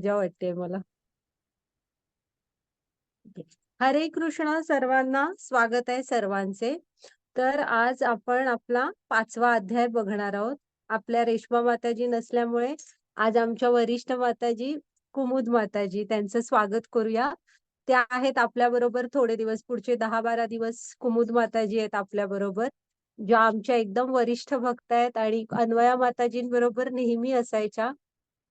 मजा वाटते मला. हरे कृष्ण सर्वांना, स्वागत आहे सर्वांचे. तर आज आपण आपला 5वा अध्याय बघणार आहोत. आपल्या रेश्मा माताजी नसल्यामुळे आज आमच्या वरिष्ठ माताजी, कुमुद माताजी त्यांचं स्वागत करूया. त्या आहेत आपल्याबरोबर थोडे दिवस, पुढचे 10-12 दिवस कुमुद माताजी आहेत आपल्याबरोबर, ज्या आमच्या एकदम वरिष्ठ भक्त आहेत आणि अन्वया माताजींबरोबर नेहमी असायच्या.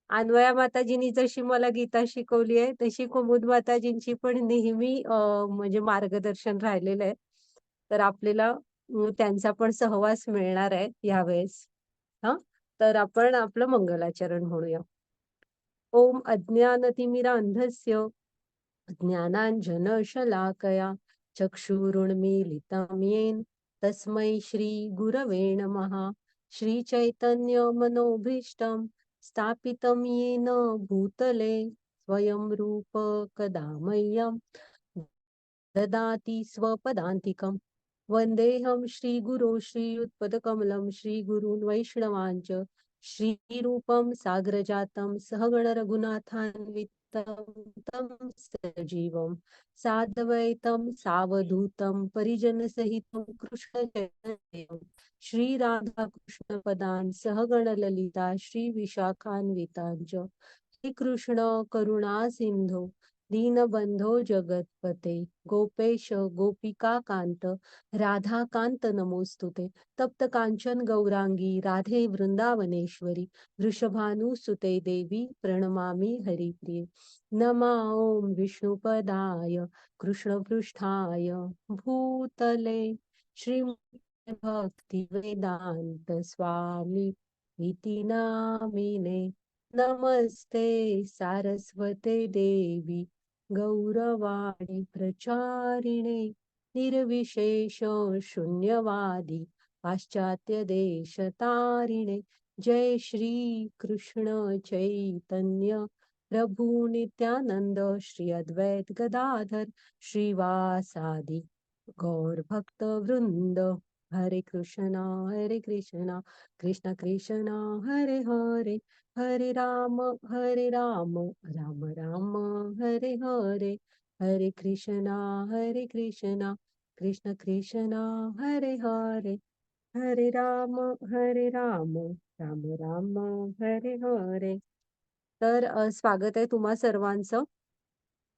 अन्वया माताजींनी जशी मला गीता शिकवली आहे, तशी कुमुद माताजींची पण नेहमी म्हणजे मार्गदर्शन राहिलेलं आहे. तर आपल्याला त्यांचा पण सहवास मिळणार आहे यावेळेस. हां, तर आपण आपलं मंगलाचरण म्हणूया. ओम अज्ञानतिमिरान्धस्य ज्ञानाञ्जनशलाकया चक्षुरुन्मीलितं येन तस्मै श्रीगुरवे नमः. श्रीचैतन्यमनोभीष्टं स्थापितं येन भूतले स्वयं रूप कदा मह्यं ददाति स्वपदान्तिकं. वन्देऽहं श्रीगुरो श्रीयुत्पदकमलं श्रीगुरून् वैष्णवाञ्च श्रीरूपं साग्रजातं सहगण रघुनाथान्वितं तं सजीवं साद्वैतं सावधूतं परिजनसहितं कृष्णचैतन्यं श्रीराधाकृष्णपदान् सहगण ललिता श्रीविशाखान्विताञ्च हे कृष्ण करुणा सिंधो दीनबंधो जगतपते गोपेश गोपिका कांत राधा कांत नमोस्तुते. तप्त कांचन गौरांगी राधे वृंदावनेश्वरी वृषभानुसुते देवी प्रणमामि हरिप्रिये. नमा ओम विष्णुपदाय कृष्णपृष्ठाय भूतले श्रीमद्भक्ति वेदांत स्वामी इति नामिने. नमस्ते सारस्वते देवी गौरवाणी प्रचारिणे निर्विशेष शून्यवादी पाश्चात्य देश तारिणे. जय श्री कृष्ण चैतन्य प्रभु नित्यानंद श्री अद्वैत गदाधर श्रीवासादि गौर भक्त वृंद. हरे कृष्णा कृष्ण कृष्ण हरे हरे, हरे राम राम राम हरे हरे. हरे कृष्णा कृष्ण कृष्ण हरे हरे, हरे राम राम राम हरे हरे. तर स्वागत आहे तुम्हा सर्वांचं.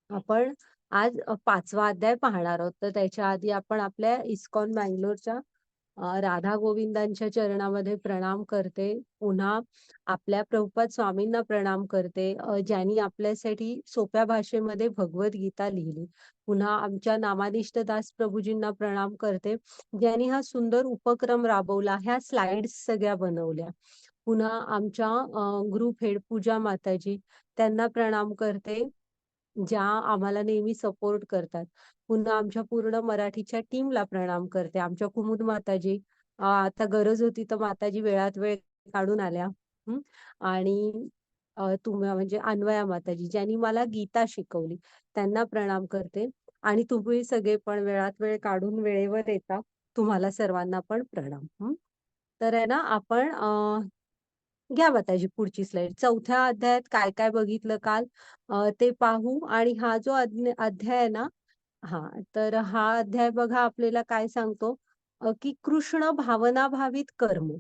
आपण आज 5वा अध्याय पाहणार आहोत. तर त्याच्या आधी आपण आपल्या इस्कॉन बंगलोरच्या राधा गोविंदांच्या चरणामध्ये प्रणाम करते. पुन्हा आपल्या प्रभुपाद स्वामींना प्रणाम करते, ज्यांनी आपल्यासाठी सोप्या भाषेमध्ये भगवद्गीता लिहिली. पुन्हा आमच्या नामादिष्ट दास प्रभूजींना प्रणाम करते, ज्यांनी हा सुंदर उपक्रम राबवला, ह्या स्लाइड्स सगळ्या बनवल्या. पुन्हा आमच्या ग्रुप हेड पूजा माताजी, त्यांना प्रणाम करते, ज्या आम्हाला नेहमी सपोर्ट करतात. पुन्हा आमच्या पूर्ण मराठीच्या टीमला प्रणाम करते. आमच्या कुमुद माताजी, आता गरज होती तर माताजी वेळात वेळ काढून आल्या. आणि तुम्ही म्हणजे अन्वया माताजी, ज्यांनी मला गीता शिकवली, त्यांना प्रणाम करते. आणि तुम्ही सगळे पण वेळात वेळ काढून वेळेवर येता, तुम्हाला सर्वांना पण प्रणाम. तर आहे ना, आपण घ्या माताजी पुढची स्लाइड. 4थ्या अध्यायात काय काय बघितलं काल ते पाहू. आणि हा जो अध्याय आहे ना, तर हा अध्याय बघा आपल्याला काय सांगतो, की कृष्ण भावनाभावित कर्म.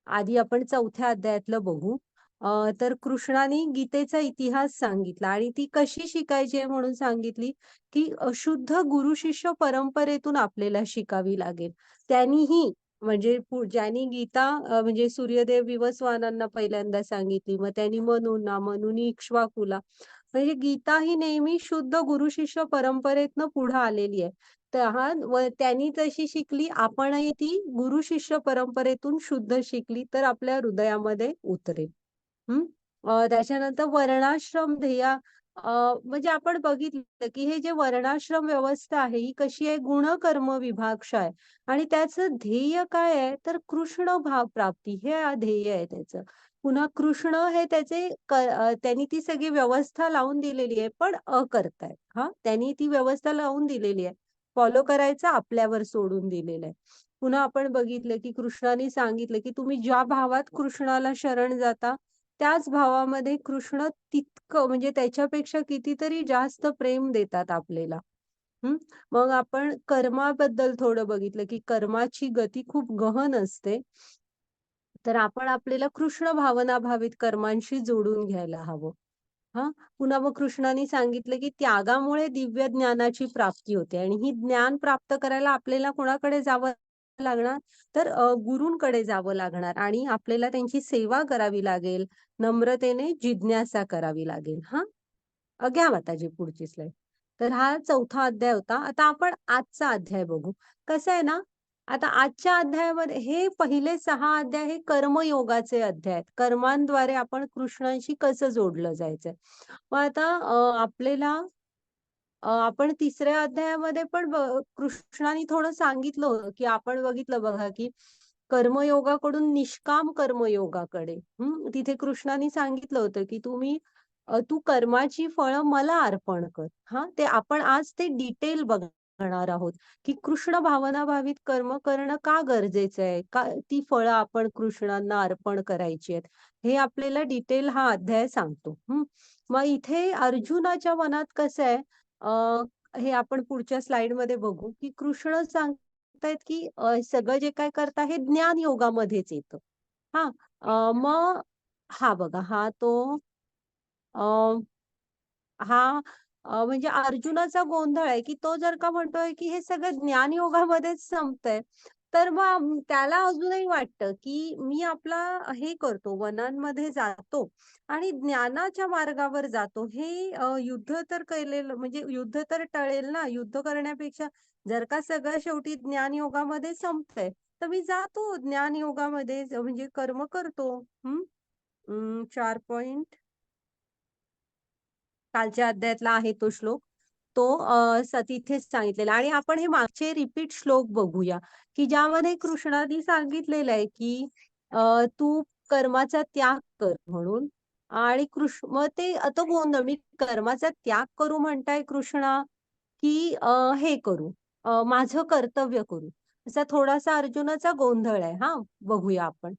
आधी आपण 4थ्या अध्यायातलं बघू. तर कृष्णाने गीतेचा इतिहास सांगितला आणि ती कशी शिकायची आहे म्हणून सांगितली, की शुद्ध गुरु शिष्य परंपरेतून आपल्याला शिकावी लागेल. त्यांनीही म्हणजे ज्यांनी गीता म्हणजे सूर्यदेव विवस्वानांना पहिल्यांदा सांगितली, मग त्यांनी मनूंना, मनूंनी इक्ष्वाकूला. म्हणजे गीता ही नेहमी शुद्ध गुरु शिष्य परंपरेतनं पुढे आलेली आहे. तर त्यांनी जशी शिकली, आपणही ती गुरु शिष्य परंपरेतून शुद्ध शिकली तर आपल्या हृदयामध्ये उतरेल. त्याच्यानंतर वर्णाश्रम ध्येय, म्हणजे आपण बघितलं की हे जे वर्णाश्रम व्यवस्था आहे ही कशी आहे, गुणकर्म विभागशा आहे. आणि त्याचं ध्येय काय आहे, तर कृष्ण भाव प्राप्ती हे ध्येय आहे त्याचं. पुन्हा कृष्ण हे त्यांनी ती सगळी व्यवस्था लावून दिलेली आहे, पण अकर्ता आहे. त्यांनी ती व्यवस्था लावून दिलेली आहे, फॉलो करायचं आपल्यावर सोडून दिलेलं आहे. पुन्हा आपण बघितलं की कृष्णाने सांगितलं की तुम्ही ज्या भावात कृष्णाला शरण जाता त्याच भावामध्ये कृष्ण तितकं म्हणजे त्याच्यापेक्षा कितीतरी जास्त प्रेम देतात आपल्याला. हं. मग आपण कर्माबद्दल थोडं बघितलं, की कर्माची गती खूप गहन असते. तर आपण आपल्याला कृष्ण भावना भावित कर्मांशी जोडून घ्यायला हवं. हां. पुन्हा मग कृष्णाने सांगितलं, की त्यागामुळे दिव्य ज्ञानाची प्राप्ती होते आणि ही ज्ञान प्राप्त करायला आपल्याला कोणाकडे जावं लागणार? तर गुरूंकडे जावं लागणार आणि आपल्याला त्यांची सेवा करावी लागेल. नम्रतेने जिज्ञासा करावी लागेल. हां. घ्या माताजी पुढची स्लाईड. तर हा 4था अध्याय होता. आता आपण आजचा अध्याय बघू. कसं आहे ना, आता आजच्या अध्यायामध्ये हे पहिले 6 अध्याय हे कर्मयोगाचे अध्याय आहेत. कर्मांद्वारे आपण कृष्णांशी कसं जोडलं जायचंय. मग आता आपल्याला आपण 3ऱ्या अध्यायामध्ये पण कृष्णाने थोडं सांगितलं होतं, की आपण बघितलं बघा, की कर्मयोगाकडून निष्काम कर्मयोगाकडे तिथे कृष्णाने सांगितलं होतं, की तू कर्माची फळं मला अर्पण कर. हां, ते आपण आज ते डिटेल बघणार आहोत, की कृष्ण भावनाभावित कर्म करणं का गरजेचं आहे? का ती फळं आपण कृष्णांना अर्पण करायची आहेत? हे आपल्याला डिटेल हा अध्याय सांगतो. मग इथे अर्जुनाच्या मनात कसं आहे हे आपण पुढच्या स्लाइडमध्ये बघू, की कृष्ण सांगतायत, की सगळं जे काही करता हे ज्ञान योगामध्येच येतं. हां, मग हा बघा, अ, हा म्हणजे अर्जुनाचा गोंधळ आहे, की तो जर का म्हणतोय, की हे सगळं ज्ञानयोगामध्येच संपतंय, तर मग त्याला अजूनही वाटतं, की मी आपला हे करतो, वनांमध्ये जातो आणि ज्ञानाच्या मार्गावर जातो. हे युद्ध तर केलेलं म्हणजे युद्ध तर टळेल ना, युद्ध करण्यापेक्षा जर का सगळं शेवटी ज्ञानयोगामध्ये संपतंय, तर मी जातो ज्ञानयोगामध्ये म्हणजे कर्म करतो. 4 पॉइंट कालच्या अध्यायातला आहे तो श्लोक. तो तिथेच सांगितलेला आणि आपण हे मागचे रिपीट श्लोक बघूया, की ज्यामध्ये कृष्णाने सांगितलेलं आहे, की तू कर्माचा त्याग कर म्हणून आणि मग ते तो गोंधळ मी कर्माचा त्याग करू म्हणताय कृष्णा, की हे करू माझं कर्तव्य करू. असा थोडासा अर्जुनाचा गोंधळ आहे हां, बघूया आपण.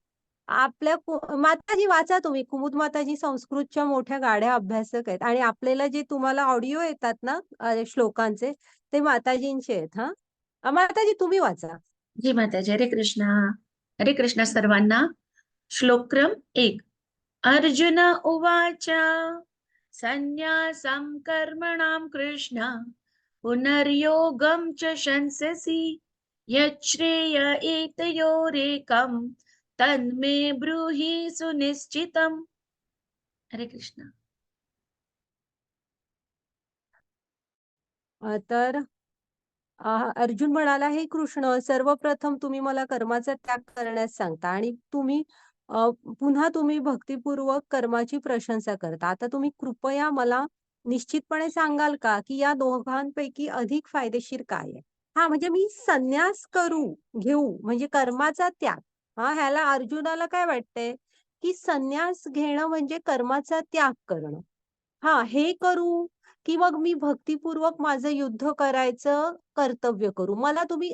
माताजी वाचा तुम्ही. कुमुद माताजी संस्कृतच्या मोठ्या गाढ्या अभ्यासक आहेत आणि आपल्याला जे तुम्हाला ऑडिओ येतात ना श्लोकांचे, ते माताजींचे आहेत हां. माताजी तुम्ही वाचा. जी माताजी. हरे कृष्णा. हरे कृष्णा सर्वांना. श्लोक्रम 1. अर्जुन उवाच संन्यासं कर्मणां कृष्ण पुनर्योगं च शंससि यच्छ्रेय एतयोरेकं तन्मे ब्रूहि सुनिश्चितम्. हरे कृष्णा. तर अर्जुन म्हणाला, "हे कृष्ण, सर्वप्रथम तुम्ही मला कर्माचा त्याग करण्यास सांगता आणि पुन्हा तुम्ही भक्तिपूर्वक कर्माची प्रशंसा करता. आता तुम्ही कृपया मला निश्चितपणे सांगाल का, की या दोघांपैकी अधिक फायदेशीर काय आहे?" हां, म्हणजे मी संन्यास घेऊ म्हणजे कर्माचा त्याग. ह्याला अर्जुनाला काय वाटतंय, की संन्यास घेणं म्हणजे कर्माचा त्याग करणं. हे करू की मग मी भक्तिपूर्वक माझं युद्ध करायचं कर्तव्य करू. मला तुम्ही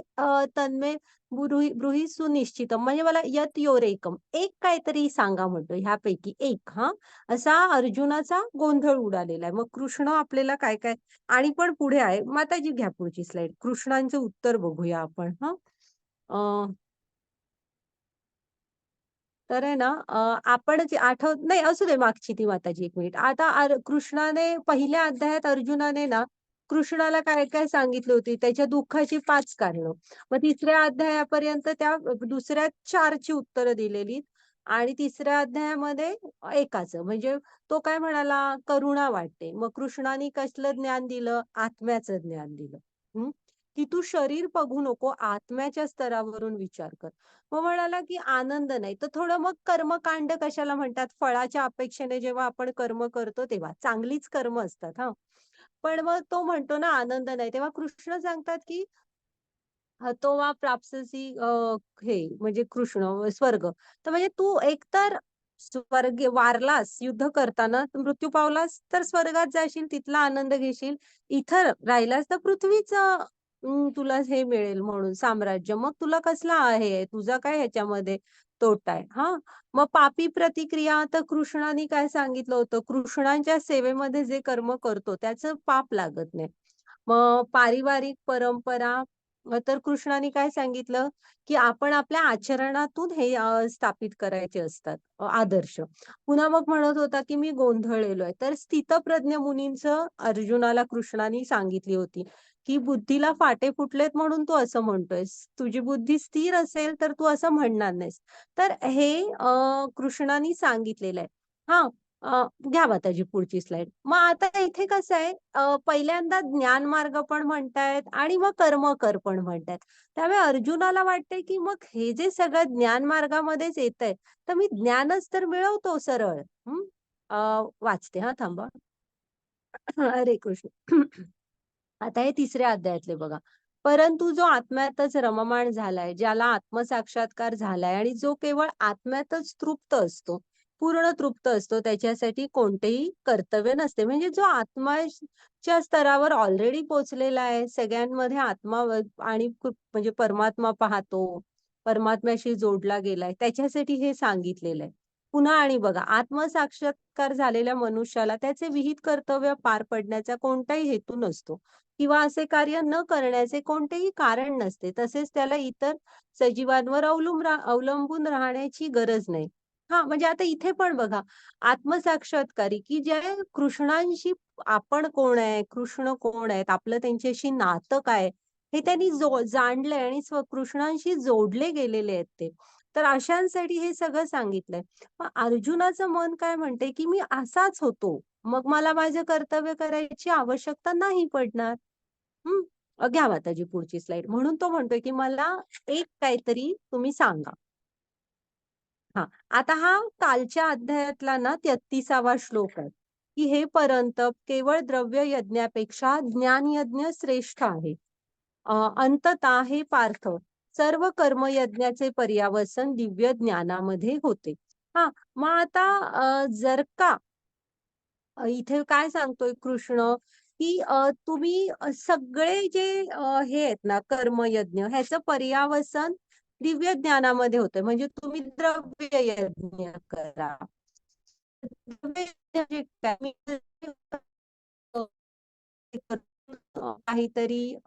तन्मे ब्रूहि सुनिश्चितम म्हणजे मला यत योरेकम एक काहीतरी सांगा म्हणतोय ह्यापैकी एक असा अर्जुनाचा गोंधळ उडालेला आहे. मग कृष्ण आपल्याला काय-काय आणि पण पुढे आहे. माताजी घ्या पुढची स्लाईड. कृष्णांचं उत्तर बघूया आपण तर आहे ना आपण जे नाही असू दे मागची ती माताजी 1 मिनिट. आता कृष्णाने पहिल्या अध्यायात अर्जुनाने ना कृष्णाला काय-काय सांगितली होती, त्याच्या दुःखाची 5 कारणं. मग 3ऱ्या अध्यायापर्यंत त्या दुसऱ्या 4 ची उत्तरं दिलेली आणि 3ऱ्या अध्यायामध्ये एकाचं. म्हणजे तो काय म्हणाला, करुणा वाटते. मग कृष्णाने कसलं ज्ञान दिलं? आत्म्याचं ज्ञान दिलं. हं, की तू शरीर बघू नको, आत्म्याच्या स्तरावरून विचार कर. मग म्हणाला, की आनंद नाही. तर थोडं मग कर्मकांड कशाला म्हणतात? फळाच्या अपेक्षेने जेव्हा आपण कर्म करतो तेव्हा. चांगलीच कर्म असतात पण मग तो म्हणतो ना आनंद नाही. तेव्हा कृष्ण सांगतात, की "हतो वा प्राप्स्यसि" हे म्हणजे कृष्ण स्वर्ग. तर म्हणजे तू एकतर वारलास युद्ध करताना, मृत्यू पावलास तर स्वर्गात जाशील, तिथला आनंद घेशील. इथं राहिलास तर पृथ्वीचं तुला हे मिळेल म्हणून साम्राज्य. मग तुला कसला आहे? तुझा काय ह्याच्यामध्ये? तोटा आहे. हा, मग पापी प्रतिक्रिया, तर कृष्णाने काय सांगितलं होतं, कृष्णांच्या सेवेमध्ये जे कर्म करतो त्याचं पाप लागत नाही. मग पारिवारिक परंपरा, तर कृष्णाने काय सांगितलं, की आपण आपल्या आचरणातून हे स्थापित करायचे असतात आदर्श. पुन्हा मग म्हणत होता, की मी गोंधळलेलो आहे. तर स्थितप्रज्ञ मुनींचं अर्जुनाला कृष्णाने सांगितली होती, की बुद्धीला फाटे फुटलेत म्हणून तू असं म्हणतोयस. तुझी बुद्धी स्थिर असेल तर तू असं म्हणणार नाहीस. तर हे कृष्णाने सांगितलेलं आहे. हां, घ्या माताजी पुढची स्लाईड. मग आता इथे कसं आहे, पहिल्यांदा ज्ञान मार्ग पण म्हणतायत आणि मग कर्म कर पण म्हणतायत. त्यामुळे अर्जुनाला वाटतंय, की मग हे जे सगळं ज्ञान मार्गामध्येच येतंय, तर मी ज्ञानच तर मिळवतो सरळ. हं. वाचते हां, थांबा. हरे कृष्ण. आता हे तिसऱ्या अध्यायातले बघा. परंतु जो आत्म्यातच रममाण झालाय, ज्याला आत्मसाक्षात्कार झालाय आणि जो केवळ आत्म्यातच तृप्त असतो, पूर्ण तृप्त असतो, त्याच्यासाठी कोणतेही कर्तव्य नसते. म्हणजे जो आत्म्याच्या स्तरावर ऑलरेडी पोहोचलेला आहे, सगळ्यांमध्ये आत्मा आणि म्हणजे परमात्मा पाहतो, परमात्म्याशी जोडला गेलाय, त्याच्यासाठी हे सांगितलेलं आहे. पुन्हा आणि बघा, आत्मसाक्षात्कार झालेल्या मनुष्याला त्याचे विहित कर्तव्य पार पडण्याचा कोणताही हेतू नसतो किंवा असे कार्य न करण्याचे कोणतेही कारण नसते. तसेच त्याला इतर सजीवांवर अवलंबून राहण्याची गरज नाही. हां, म्हणजे आता इथे पण बघा, आत्मसाक्षात्कारी, की जे कृष्णांशी आपण कोण आहे, कृष्ण कोण आहेत, आपलं त्यांच्याशी नातं काय, हे त्यांनी जाणलंय आणि कृष्णांशी जोडले गेलेले आहेत ते. तर अशांसाठी हे सगळं सांगितलंय. मग अर्जुनाचं मन काय म्हणते, की मी असाच होतो. मग मला माझे कर्तव्य करायची आवश्यकता नाही पडणार. हं. घ्या माताजी पुढची स्लाईड. म्हणून तो म्हणतोय, की मला एक काहीतरी तुम्ही सांगा. हां. आता हा कालच्या अध्यायातला ना 33वा श्लोक आहे, की हे परंतप केवळ द्रव्य यज्ञापेक्षा ज्ञानयज्ञ श्रेष्ठ आहे. अंततः हे पार्थ, सर्व कर्मयज्ञाचे पर्यावसन दिव्य ज्ञानामध्ये होते. हां, मग आता जर का इथे काय सांगतोय कृष्ण, की तुम्ही सगळे जे हे आहेत ना कर्मयज्ञ ह्याचं पर्यावसन दिव्य ज्ञानामध्ये होतंय. म्हणजे तुम्ही द्रव्य यज्ञ करा. द्रव्य यज्ञ म्हणजे काय? मी काहीतरी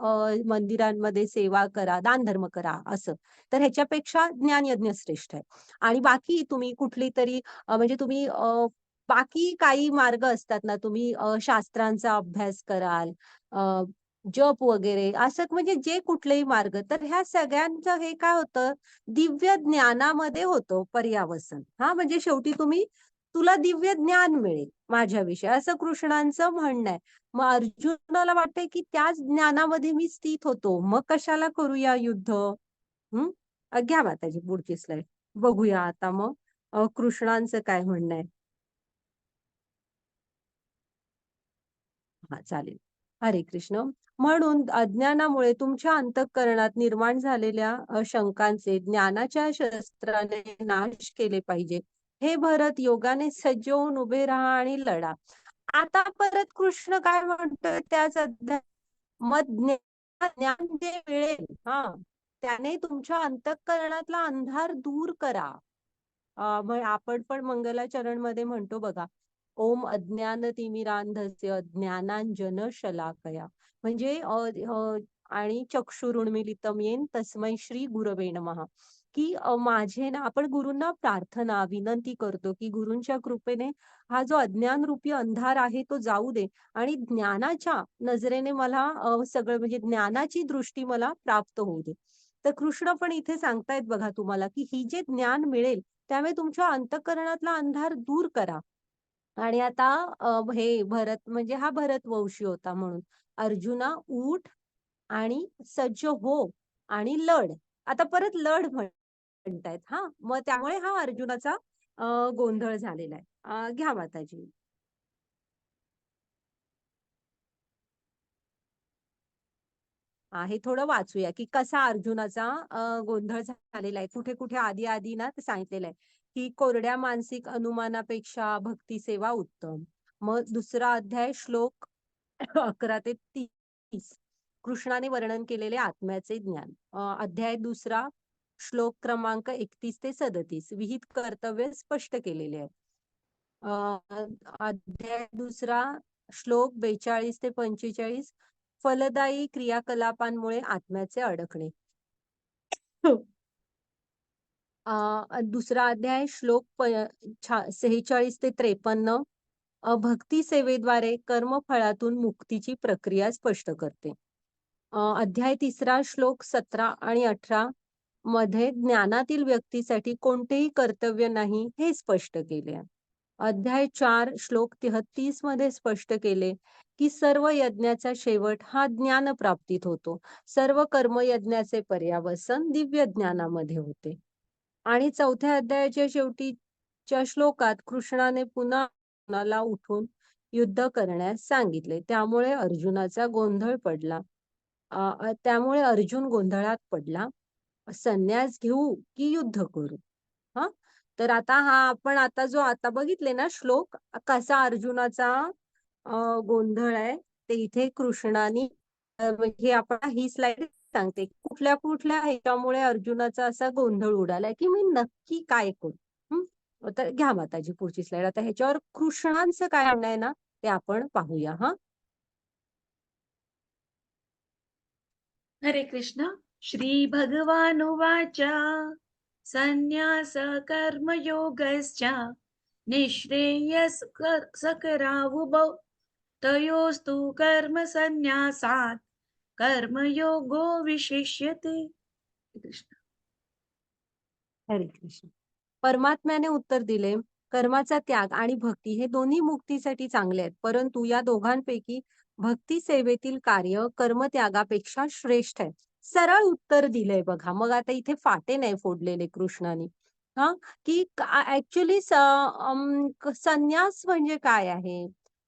मंदिरांमध्ये सेवा करा, दानधर्म करा असं. तर ह्याच्यापेक्षा ज्ञानयज्ञ श्रेष्ठ आहे. आणि बाकी तुम्ही कुठली तरी म्हणजे तुम्ही बाकी काही मार्ग असतात ना, तुम्ही शास्त्रांचा अभ्यास कराल, अ, जप वगैरे असं म्हणजे जे कुठलेही मार्ग, तर ह्या सगळ्यांचं हे काय होतं, दिव्य ज्ञानामध्ये होतं पर्यावसन. हां, म्हणजे शेवटी तुला दिव्य ज्ञान मिळेल माझ्याविषयी, असं कृष्णांचं म्हणणं आहे. मग अर्जुनाला वाटतंय, की त्याच ज्ञानामध्ये मी स्थित होतो. मग कशाला करूया युद्ध? हं. घ्या माताजी पुढची स्लाईड. बघूया आता मग कृष्णांचं काय म्हणणं आहे. हां, चालेल. हरे कृष्ण. म्हणून अज्ञानामुळे तुमच्या अंतःकरणात निर्माण झालेल्या शंकांचे ज्ञानाच्या शस्त्राने नाश केले पाहिजे. हे भरत योगाने सज्ज होऊन उभे राहा आणि लढा. आता परत कृष्ण काय म्हणतोय त्याच अध्यायात, मग ज्ञान जे मिळेल त्याने तुमच्या अंतःकरणातला अंधार दूर करा. मग आपण पण मंगलाचरणमध्ये म्हणतो बघा, ओम अज्ञानतिमिरांधस्य ज्ञानांजन शलाकया. म्हणजे आणि चक्षुरुन्मीलितम येन तस्मै श्री गुरवे नमः. की माझे ना, आपण गुरूंना प्रार्थना विनंती करतो, की गुरूंच्या कृपेने हा जो अज्ञान रूपी अंधार आहे तो जाऊ दे आणि ज्ञानाच्या नजरेने मला सगळं म्हणजे ज्ञानाची दृष्टी मला प्राप्त होऊ दे. तर कृष्ण पण इथे सांगतायत बघा तुम्हाला, की ही जे ज्ञान मिळेल त्यामुळे तुमच्या अंतःकरणातला अंधार दूर करा. आणि आता हे भरत म्हणजे हा भरतवंशी होता म्हणून. अर्जुना उठ आणि सज्ज हो आणि लढ. आता परत लढ म्हणतायत हां. मग त्यामुळे हा अर्जुनाचा गोंधळ झालेला आहे. घ्या माताजी. हे थोडं वाचूया, की कसा अर्जुनाचा गोंधळ झालेला आहे. कुठे-कुठे आधी-आधी ना ते सांगितलेलं आहे, की कोरड्या मानसिक अनुमानापेक्षा भक्ती सेवा उत्तम. मग दुसरा अध्याय श्लोक 11 ते 30 कृष्णाने वर्णन केलेले आत्म्याचे ज्ञान. अध्याय दुसरा श्लोक क्रमांक 31 ते 37 विहित कर्तव्य स्पष्ट केलेले आहे. अध्याय दुसरा श्लोक 42 ते 45 फलदायी क्रियाकलापांमुळे आत्म्याचे अडकणे. दुसरा अध्याय श्लोक 46 ते 53 भक्ती सेवेद्वारे कर्मफळातून मुक्तीची प्रक्रिया स्पष्ट करते. अध्याय तिसरा श्लोक 17 आणि 18 मध्ये ज्ञानातील व्यक्तीसाठी कोणतेही कर्तव्य नाही हे स्पष्ट केले आहे. अध्याय 4 श्लोक 33 मध्ये स्पष्ट केले की सर्व यज्ञाचा शेवट हा ज्ञान प्राप्तीत होतो. सर्व कर्मयज्ञाचे पर्यावसन दिव्य ज्ञानामध्ये होते. आणि चौथ्या अध्यायाच्या शेवटीच्या श्लोकात कृष्णाने पुन्हा अर्जुनाला उठून युद्ध करण्यास सांगितले. त्यामुळे अर्जुनाचा गोंधळ पडला. त्यामुळे अर्जुन गोंधळात पडला. संन्यास घेऊ की युद्ध करू? हा, तर आता आपण जो आता बघितले ना श्लोक, कसा अर्जुनाचा गोंधळ आहे ते इथे कृष्णाने म्हणजे आपण ही स्लाइड सांगते कुठल्या कुठल्या ह्याच्यामुळे अर्जुनाचा असा गोंधळ उडालाय की मी नक्की काय करू. तर घ्या माताजी पुढची स्लाइड. आता ह्याच्यावर कृष्णांचं काय म्हणणं आहे ना ते आपण पाहूया. हरे कृष्ण. श्री भगवानुवाच संन्यास कर्मयोगश्च निःश्रेयसकरावुभौ तयोस्तु कर्म संन्यासात् कर्मयोगो विशिष्यते. कृष्ण. हरे कृष्ण. परमात्म्याने उत्तर दिले, कर्माचा त्याग आणि भक्ती हे दोन्ही मुक्तीसाठी चांगले आहेत, परंतु या दोघांपैकी भक्ती सेवेतील कार्य कर्मत्यागापेक्षा श्रेष्ठ आहे. सरळ उत्तर दिलंय बघा. मग आता इथे फाटे नाही फोडलेले कृष्णाने. की ऍक्च्युली संन्यास म्हणजे काय आहे,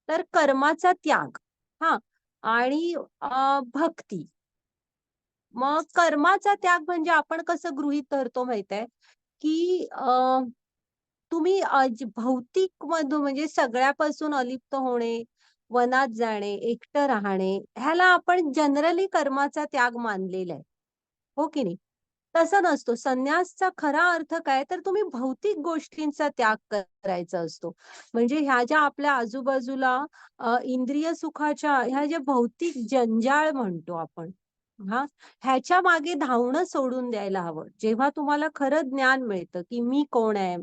तर कर्माचा त्याग आणि भक्ती. मग कर्माचा त्याग म्हणजे आपण कसं गृहीत धरतो माहित आहे की तुम्ही भौतिक मधून म्हणजे सगळ्यापासून अलिप्त होणे, वनात जाणे, एकटं राहणे, ह्याला आपण जनरली कर्माचा त्याग मानलेला आहे, हो की नाही? तसा नसतो. संन्यासचा खरा अर्थ काय, तर तुम्ही भौतिक गोष्टींचा त्याग करायचा असतो. म्हणजे ह्या ज्या आपल्या आजूबाजूला इंद्रिय सुखाच्या ह्या ज्या भौतिक जंजाळ म्हणतो आपण, ह्याच्या मागे धावणं सोडून द्यायला हवं. जेव्हा तुम्हाला खरं ज्ञान मिळतं की मी कोण आहे,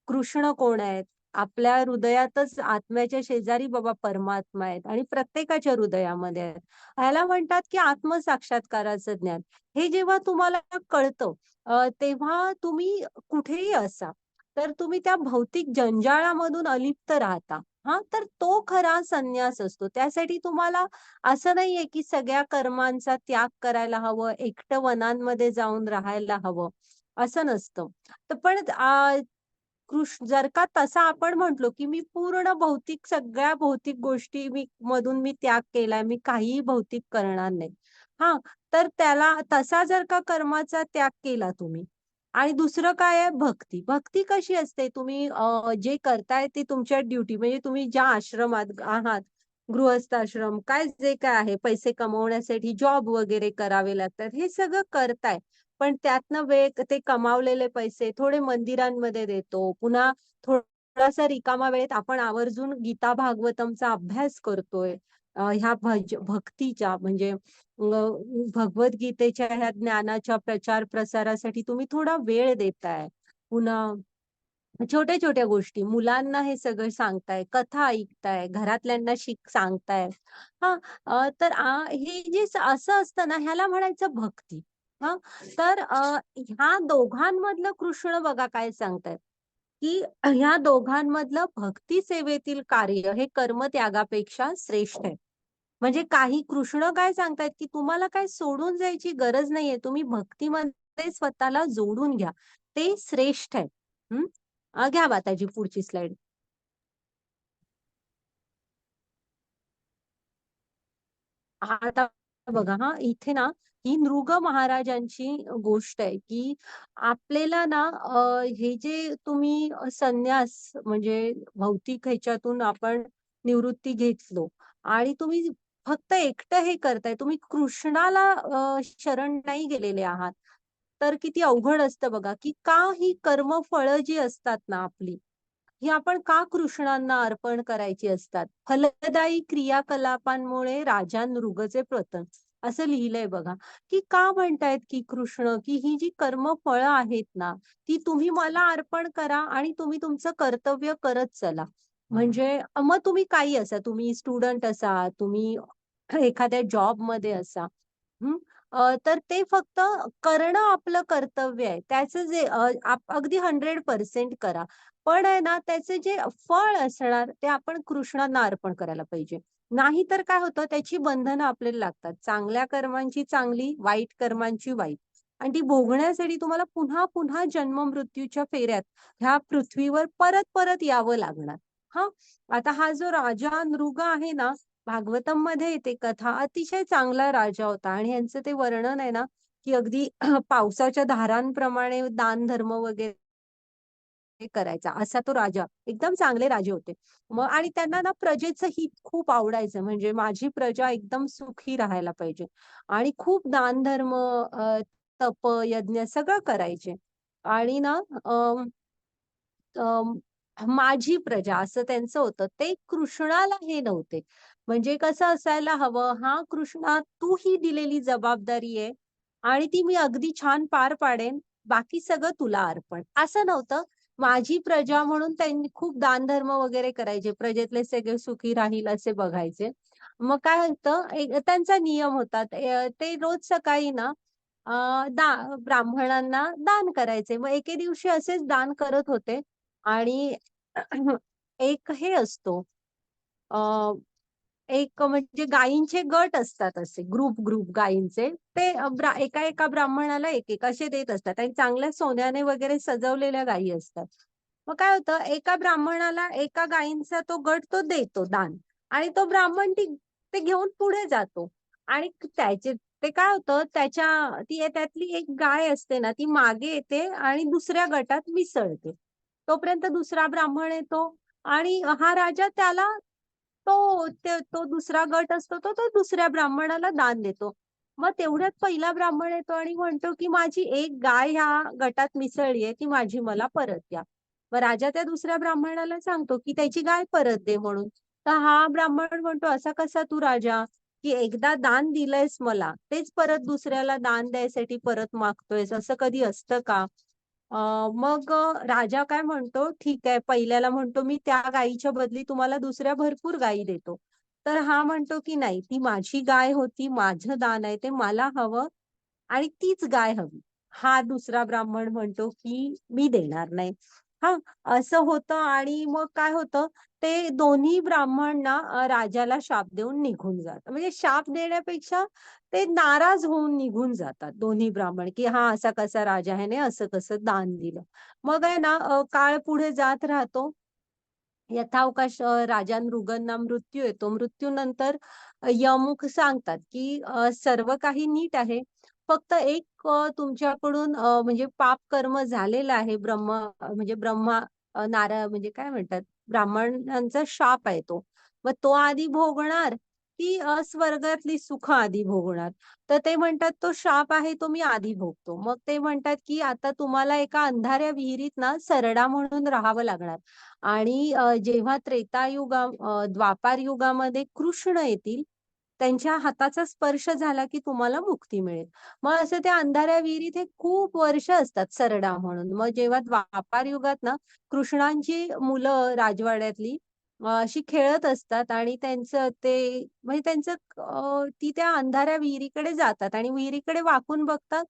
कृष्ण कोण आहेत, आपल्या हृदयातच आत्म्याच्या शेजारी बाबा परमात्मा आहेत आणि प्रत्येकाच्या हृदयामध्ये आहेत, ह्याला म्हणतात की आत्मसाक्षात्काराचं ज्ञान. हे जेव्हा तुम्हाला कळतं तेव्हा तुम्ही कुठेही असा तर तुम्ही त्या भौतिक जंजाळामधून अलिप्त राहता. तर तो खरा संन्यास असतो. त्यासाठी तुम्हाला असं नाहीये की सगळ्या कर्मांचा त्याग करायला हवं, एकटं वनांमध्ये जाऊन राहायला हवं, असं नसतं. तर पण जर का तसा आपण म्हटलो की मी पूर्ण भौतिक सगळ्या भौतिक गोष्टी मधून मी त्याग केलाय, मी काहीही भौतिक करणार नाही, तर त्याला तसा जर का कर्माचा त्याग केला तुम्ही. आणि दुसरं काय आहे, भक्ती. भक्ती कशी असते, तुम्ही जे करताय ते तुमच्या ड्युटी, म्हणजे तुम्ही ज्या आश्रमात आहात, गृहस्थ आश्रम काय जे काय आहे, पैसे कमवण्यासाठी जॉब वगैरे करावे लागतात, हे सगळं करताय. पण त्यातनं वेळ ते कमावलेले पैसे थोडे मंदिरांमध्ये देतो, पुन्हा थोडासा रिकामा वेळेत आपण आवर्जून गीता भागवतमचा अभ्यास करतोय. ह्या भक्तीच्या म्हणजे भगवद्गीतेच्या ह्या ज्ञानाच्या प्रचार प्रसारासाठी तुम्ही थोडा वेळ देताय. पुन्हा छोट्या छोट्या गोष्टी मुलांना हे सगळं सांगताय, कथा ऐकताय, घरातल्यांना सांगताय. तर हे जे असं असतं ना, ह्याला म्हणायचं भक्ती. तर ह्या दोघांमधलं कृष्ण बघा काय सांगतायत की ह्या दोघांमधलं भक्ती सेवेतील कार्य हे कर्मत्यागापेक्षा श्रेष्ठ आहे. म्हणजे काही कृष्ण काय सांगतायत की तुम्हाला काय सोडून जायची गरज नाहीये, तुम्ही भक्तीमध्ये स्वतःला जोडून घ्या, ते श्रेष्ठ आहे. घ्या माताजी पुढची स्लाइड. आता बघा, इथे ना ही नृग महाराजांची गोष्ट आहे की आपल्याला ना हे जे तुम्ही संन्यास म्हणजे भौतिक ह्याच्यातून आपण निवृत्ती घेतलो आणि तुम्ही फक्त एकटं हे करताय, तुम्ही कृष्णाला शरण नाही गेलेले आहात, तर किती अवघड असतं बघा, की का ही कर्मफळं जी असतात ना आपली, ही आपण का कृष्णांना अर्पण करायची असतात? फलदायी क्रियाकलापांमुळे राजा नृगचे पतन असं लिहिलंय बघा, की का म्हणतायत की कृष्ण, की ही जी कर्मफळं आहेत ना, ती तुम्ही मला अर्पण करा आणि तुम्ही तुमचं कर्तव्य करत चला. म्हणजे मग तुम्ही काही असा, तुम्ही स्टुडंट असा, तुम्ही एखाद्या जॉबमध्ये असा. हं. तर ते फक्त करणं आपलं कर्तव्य आहे. त्याचं जे अगदी 100% करा. पण आहे ना, त्याचे जे फळ असणार ते आपण कृष्णांना अर्पण करायला पाहिजे. नाहीतर काय होतं, त्याची बंधनं आपल्याला लागतात. चांगल्या कर्मांची चांगली, वाईट कर्मांची वाईट. आणि ती भोगण्यासाठी तुम्हाला पुन्हा-पुन्हा जन्म-मृत्यूच्या फेऱ्यात ह्या पृथ्वीवर परत-परत यावं लागणार. हां. आता हा जो राजा नृग आहे ना, भागवतममध्ये येते कथा. अतिशय चांगला राजा होता आणि ह्यांचं ते वर्णन आहे ना, की अगदी पावसाच्या धारांप्रमाणे दानधर्म वगैरे करायचा, असा तो राजा. एकदम चांगले राजे होते. मग आणि त्यांना ना प्रजेचं हित खूप आवडायचं. म्हणजे माझी प्रजा एकदम सुखी राहायला पाहिजे आणि खूप दानधर्म, तप, यज्ञ सगळं करायचे. आणि ना माझी प्रजा असं त्यांचं होतं. ते कृष्णाला हे नव्हते. म्हणजे कसं असायला हवं, "हां, कृष्णा तू ही दिलेली जबाबदारी आहे आणि ती मी अगदी छान पार पाडेन. बाकी सगळं तुला अर्पण." असं नव्हतं. माझी प्रजा म्हणून त्यांनी खूप दानधर्म वगैरे करायचे. प्रजेतले सगळे सुखी राहील असे बघायचे. मग काय होतं, एक त्यांचा नियम होता. ते रोज सकाळी ना अ, ब्राह्मणांना दान करायचे. मग एके दिवशी असेच दान करत होते आणि एक हे असतो, अ, एक म्हणजे गायींचे गट असतात असे ग्रुप गायींचे. ते एका-एका ब्राह्मणाला एक-एक असे देत असतात आणि चांगल्या सोन्याने वगैरे सजवलेल्या गायी असतात. मग काय होतं, एका ब्राह्मणाला एका गायींचा तो गट तो देतो दान आणि तो ब्राह्मण ते घेऊन पुढे जातो आणि त्याचे ते काय होतं, त्यातली एक गाय असते ना, ती मागे येते आणि दुसऱ्या गटात मिसळते. तोपर्यंत दुसरा ब्राह्मण येतो आणि हा राजा त्याला तो दुसरा गट असतो तो दुसऱ्या ब्राह्मणाला दान देतो. मग तेवढ्यात पहिला ब्राह्मण येतो आणि म्हणतो, की "माझी एक गाय ह्या गटात मिसळली आहे, ती माझी मला परत द्या." मग राजा त्या दुसऱ्या ब्राह्मणाला सांगतो, की त्याची गाय परत दे म्हणून. तर हा ब्राह्मण म्हणतो, "असा कसा तू राजा, की एकदा दान दिलंयस मला, तेच परत दुसऱ्याला दान द्यायसाठी परत मागतोयस, असं कधी असतं का?" मग राजा काय म्हणतो, "ठीक आहे." पहिल्याला म्हणतो, "मी त्या गायीच्या बदली तुम्हाला दुसऱ्या भरपूर गायी देतो." तर हा म्हणतो, की "नाही, ती माझी गाय होती, माझं दान आहे, ते मला हवं आणि तीच गाय हवी." हा दुसरा ब्राह्मण म्हणतो, की "मी देणार नाही." हां, असं होतं आणि मग काय होतं, ते दोन्ही ब्राह्मण ना राजाला शाप देऊन निघून जातात. म्हणजे शाप देण्यापेक्षा ते नाराज होऊन निघून जातात दोन्ही ब्राह्मण, की हा असा कसा राजा ह्याने असं कसं दान दिलं. मग आहे ना काळ पुढे जात राहतो. यथावकाश राजा नृगांना मृत्यू येतो. मृत्यूनंतर यम सांगतात, की सर्व काही नीट आहे. फक्त एक तुमच्याकडून म्हणजे पाप कर्म झालेलं आहे. म्हणजे ब्रह्मा म्हणजे काय म्हणतात, ब्राह्मणांचा शाप आहे तो. मग तो आधी भोगणार, की स्वर्गातली सुख आधी भोगणार? तर ते म्हणतात, "तो शाप आहे तो मी आधी भोगतो." मग ते म्हणतात, की "आता तुम्हाला एका अंधाऱ्या विहिरीत ना सरडा म्हणून राहावं लागणार." आणि जेव्हा द्वापार युगामध्ये कृष्ण येतील, त्यांच्या हाताचा स्पर्श झाला की तुम्हाला मुक्ती मिळेल. मग असं त्या अंधाऱ्या विहिरीत हे खूप वर्ष असतात सरडा म्हणून. मग जेव्हा द्वापार युगात ना कृष्णांची मुलं राजवाड्यातली अशी खेळत असतात आणि ती त्या अंधाऱ्या विहिरीकडे जातात आणि विहिरीकडे वाकून बघतात,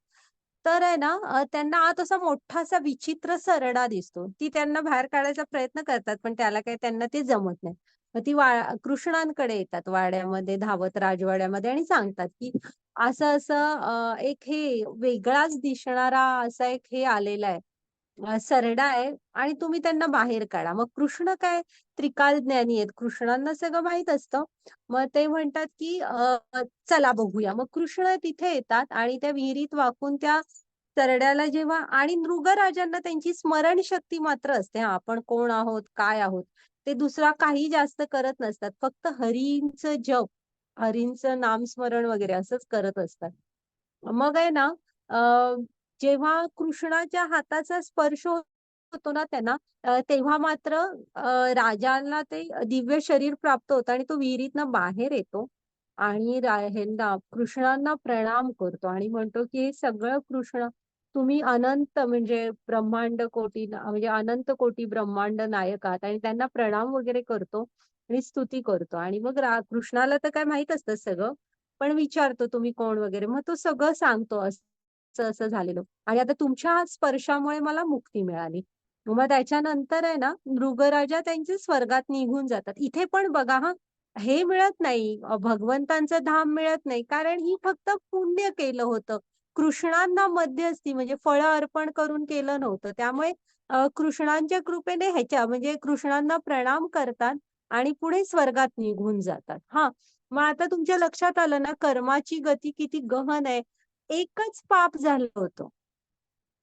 तर आहे ना त्यांना आत असा मोठासा विचित्र सरडा दिसतो. ती त्यांना बाहेर काढायचा प्रयत्न करतात, पण त्याला काही त्यांना ते जमत नाही. मग ती कृष्णांकडे येतात वाड्यामध्ये धावत राजवाड्यामध्ये आणि सांगतात, की असं-असं एक हे वेगळाच दिसणारा असा एक हे आलेला आहे. सरडा आहे आणि तुम्ही त्यांना बाहेर काढा. मग कृष्ण काय त्रिकालज्ञानी आहेत. कृष्णांना सगळं माहीत असतं. मग ते म्हणतात, की चला बघूया. मग कृष्ण तिथे येतात आणि त्या विहिरीत वाकून त्या सरड्याला जेव्हा आणि मृगराजांना त्यांची स्मरणशक्ती मात्र असते. हां, आपण कोण आहोत, काय आहोत, ते दुसरा काही जास्त करत नसतात. फक्त हरींचं जप, हरींचं नामस्मरण वगैरे असंच करत असतात. मग आहे ना, जेव्हा कृष्णाच्या हाताचा स्पर्श होतो ना त्यांना, तेव्हा मात्र राजाला ते दिव्य शरीर प्राप्त होतं आणि तो विहिरीतनं बाहेर येतो आणि ह्यांना कृष्णांना प्रणाम करतो आणि म्हणतो की हे सगळं कृष्ण तुम्ही अनंत म्हणजे ब्रह्मांड कोटी म्हणजे अनंत कोटी ब्रह्मांड नायक आहात आणि त्यांना प्रणाम वगैरे करतो आणि स्तुती करतो आणि मग कृष्णाला तर काय माहित असतं सगळं, पण विचारतो तुम्ही कोण वगैरे, मग तो सगळं सांगतो असं असं झालेलं आणि आता तुमच्या स्पर्शामुळे मला मुक्ती मिळाली. मग त्याच्यानंतर आहे ना, मृगराजा त्यांचे स्वर्गात निघून जातात. इथे पण बघा हां, हे मिळत नाही, भगवंतांचं धाम मिळत नाही, कारण ही फक्त पुण्य केलं होतं. कृष्णांना मध्यस्थी म्हणजे फळं अर्पण करून केलं नव्हतं. त्यामुळे कृष्णांच्या कृपेने ह्याच्या म्हणजे कृष्णांना प्रणाम करतात आणि पुढे स्वर्गात निघून जातात. हां, मग आता तुमच्या लक्षात आलं ना, कर्माची गती किती गहन आहे. एकच पाप झालं होतं.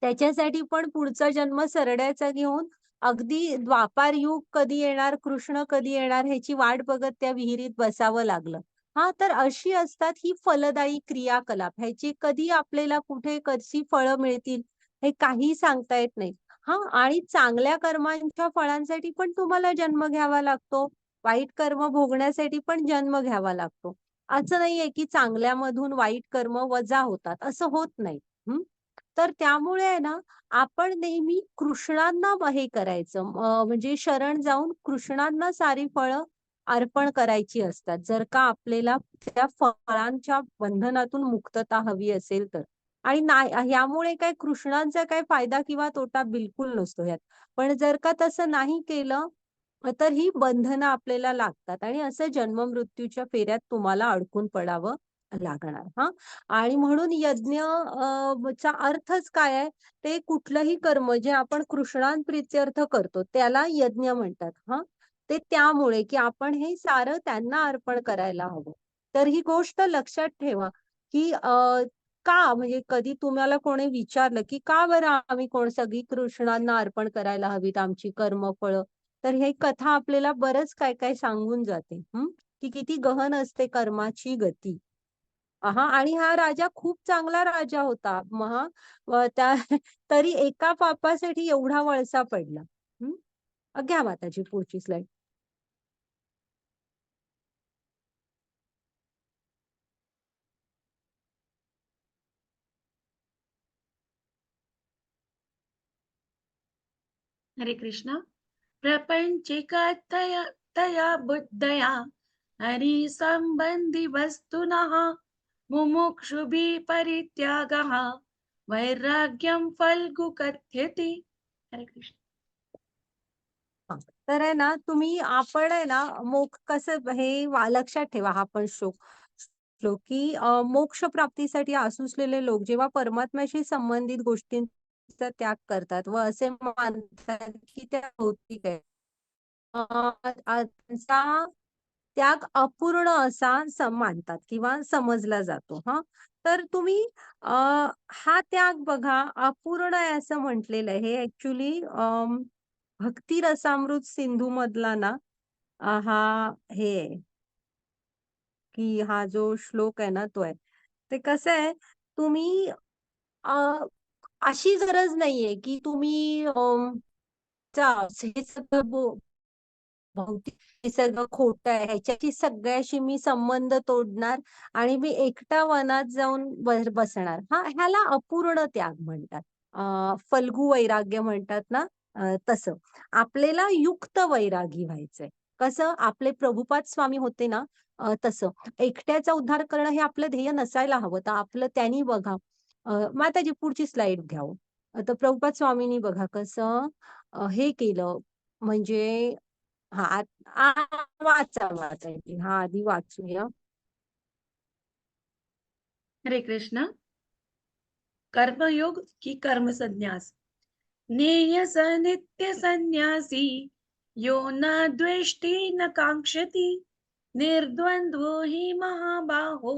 त्याच्यासाठी पण पुढचा जन्म सरड्याचा घेऊन अगदी द्वापार युग कधी येणार, कृष्ण कधी येणार ह्याची वाट बघत त्या विहिरीत बसावं लागलं. हां, तर अशी असतात ही फलदायी क्रियाकलाप. ह्याची कधी आपल्याला कुठे कशी फळं मिळतील हे काहीही सांगता येत नाही. हां, आणि चांगल्या कर्मांच्या फळांसाठी पण तुम्हाला जन्म घ्यावा लागतो. वाईट कर्म भोगण्यासाठी पण जन्म घ्यावा लागतो. असं नाहीये की चांगल्यामधून वाईट कर्म वजा होतात, असं होत नाही. हं. तर त्यामुळे आहे ना, आपण नेहमी कृष्णांना हे करायचं म्हणजे शरण जाऊन कृष्णांना सारी फळं अर्पण करायची असतात. जर का आपल्याला त्या फळांच्या बंधनातून मुक्तता हवी असेल तर. आणि नाही ह्यामुळे काय कृष्णांचा काही फायदा किंवा तोटा बिलकुल नसतो ह्यात. पण जर का तसं नाही केलं, तर ही बंधनं आपल्याला लागतात आणि असं जन्म-मृत्यूच्या फेऱ्यात तुम्हाला अडकून पडावं लागणार. हां. आणि म्हणून यज्ञ चा अर्थच काय आहे? ते कुठलंही कर्म जे आपण कृष्णांप्रीत्यर्थ करतो, त्याला यज्ञ म्हणतात. हां. ते त्यामुळे की आपण हे सारं त्यांना अर्पण करायला हवं. तर ही गोष्ट लक्षात ठेवा, की का म्हणजे कधी तुम्हाला कोणी विचारलं, की "का बरं आम्ही सगळी कृष्णांना अर्पण करायला हवीत आमची कर्मफळं?" तर ही कथा आपल्याला बरंच काय-काय सांगून जाते. की किती गहन असते कर्माची गती. हां आणि हा राजा खूप चांगला राजा होता. मग त्या तरी एका पापासाठी एवढा वळसा पडला. हं. घ्या माताजी पुढची स्लाईड. हरे कृष्ण. प्रपंचिकतया तया बुद्धया हरिसम्बन्धि वस्तुनः मुमुक्षुभिः परित्यागः वैराग्यं फल्गु कथ्यते. हरे कृष्ण. हां. तर आहे ना, तुम्ही आपण आहे ना, कसं हे लक्षात ठेवा हा पण श्लोक. श्लोक की मोक्ष प्राप्तीसाठी आसुसलेले लोक जेव्हा परमात्म्याशी संबंधित गोष्टींचा त्याग करतात व असे मानतात की त्या भौतिक आहेत. अ, त्यांचा त्याग अपूर्ण असा मानतात किंवा समजला जातो हां. तर तुम्ही अ, हा त्याग बघा अपूर्ण आहे असं म्हटलेलं आहे. हे ॲक्चुअली भक्ती रसामृत सिंधू मधला ना हा हे आहे, की हा जो श्लोक आहे ना तो आहे. ते कसं आहे तुम्ही अ, अशी गरज नाहीये की तुम्ही हे सगळं भौतिक हे सगळं खोटं आहे. ह्याच्याशी सगळ्याशी मी संबंध तोडणार आणि मी एकटा वनात जाऊन बसणार. हां, ह्याला अपूर्ण त्याग म्हणतात. फल्गू वैराग्य म्हणतात ना, तसं. आपल्याला युक्त वैरागी व्हायचंय. कसं? आपले प्रभुपाद स्वामी होते ना, तसं. एकट्याचा उद्धार करणं हे आपलं ध्येय नसायला हवं. तर आपलं त्यांनी बघा माताजी पुढची स्लाईड घ्या हो. तर प्रभुपाद स्वामींनी बघा कसं हे केलं म्हणजे हां, वाचा, वाचायची. हां, आधी वाचूया. हरे कृष्ण. कर्मयोग की कर्म संन्यास. नेय स नित्य संन्यासी यो न द्वेष्टि न कांक्षति निर्द्वंद्वो हि महाबाहो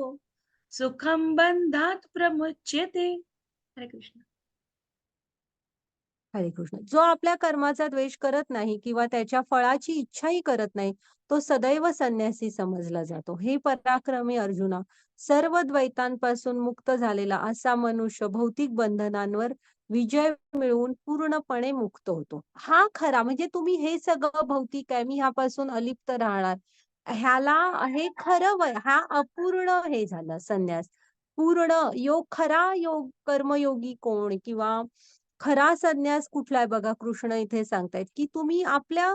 सुखम बंधात प्रमुच्यते. हरे कृष्ण. हरे कृष्ण. जो आपल्या कर्माचा द्वेष करत नाही किंवा त्याच्या फळाची इच्छाही करत नाही, तो सदैव संन्यासी समजला जातो. हे पराक्रमी अर्जुना, सर्व द्वैतांपासून मुक्त झालेला असा मनुष्य भौतिक बंधनांवर विजय मिळवून पूर्णपणे मुक्त होतो. हा खरा म्हणजे तुम्ही हे सगळं भौतिक आहे, मी ह्यापासून अलिप्त राहणार. ह्याला हे खरं हा अपूर्ण हे झालं संन्यास. पूर्ण योग खरा योग कर्मयोगी कोण किंवा खरा संन्यास कुठला आहे बघा, कृष्ण इथे सांगतायत, की तुम्ही आपल्या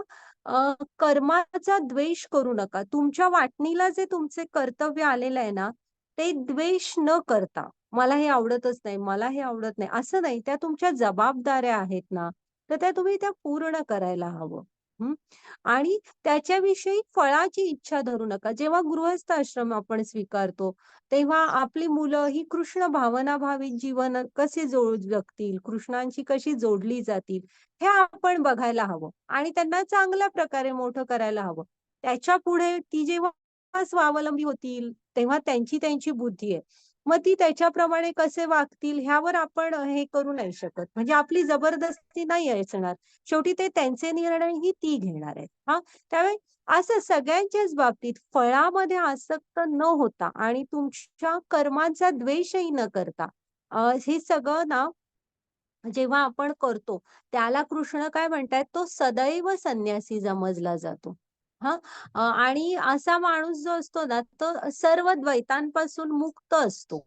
कर्माचा द्वेष करू नका. तुमच्या वाटणीला जे तुमचे कर्तव्य आलेलं आहे ना, ते द्वेष न करता, मला हे आवडतच नाही, मला हे आवडत नाही, असं नाही. त्या तुमच्या जबाबदाऱ्या आहेत ना, तर त्या तुम्ही पूर्ण करायला हवं. हं. आणि त्याच्याविषयी फळाची इच्छा धरू नका. जेव्हा गृहस्थ आश्रम आपण स्वीकारतो, तेव्हा आपली मुलं ही कृष्ण भावनाभावित जीवन कसे जगतील, कृष्णांची कशी जोडली जातील, हे आपण बघायला हवं आणि त्यांना चांगल्या प्रकारे मोठं करायला हवं. त्याच्यापुढे ती जेव्हा स्वावलंबी होतील, तेव्हा त्यांची त्यांची बुद्धी आहे. मग ती त्याच्याप्रमाणे कसे वागतील ह्यावर आपण हे करू नाही शकत. म्हणजे आपली जबरदस्ती नाही असणार. शेवटी ते त्यांचे निर्णयही ती घेणार आहेत. हां, त्यामुळे असं सगळ्यांच्याच बाबतीत फळामध्ये आसक्त न होता आणि तुमच्या कर्मांचा द्वेषही न करता हे सगळं ना जेव्हा आपण करतो, त्याला कृष्ण काय म्हणतायत, तो सदैव संन्यासी समजला जातो. हां, आणि असा माणूस जो असतो ना, तो सर्व द्वैतांपासून मुक्त असतो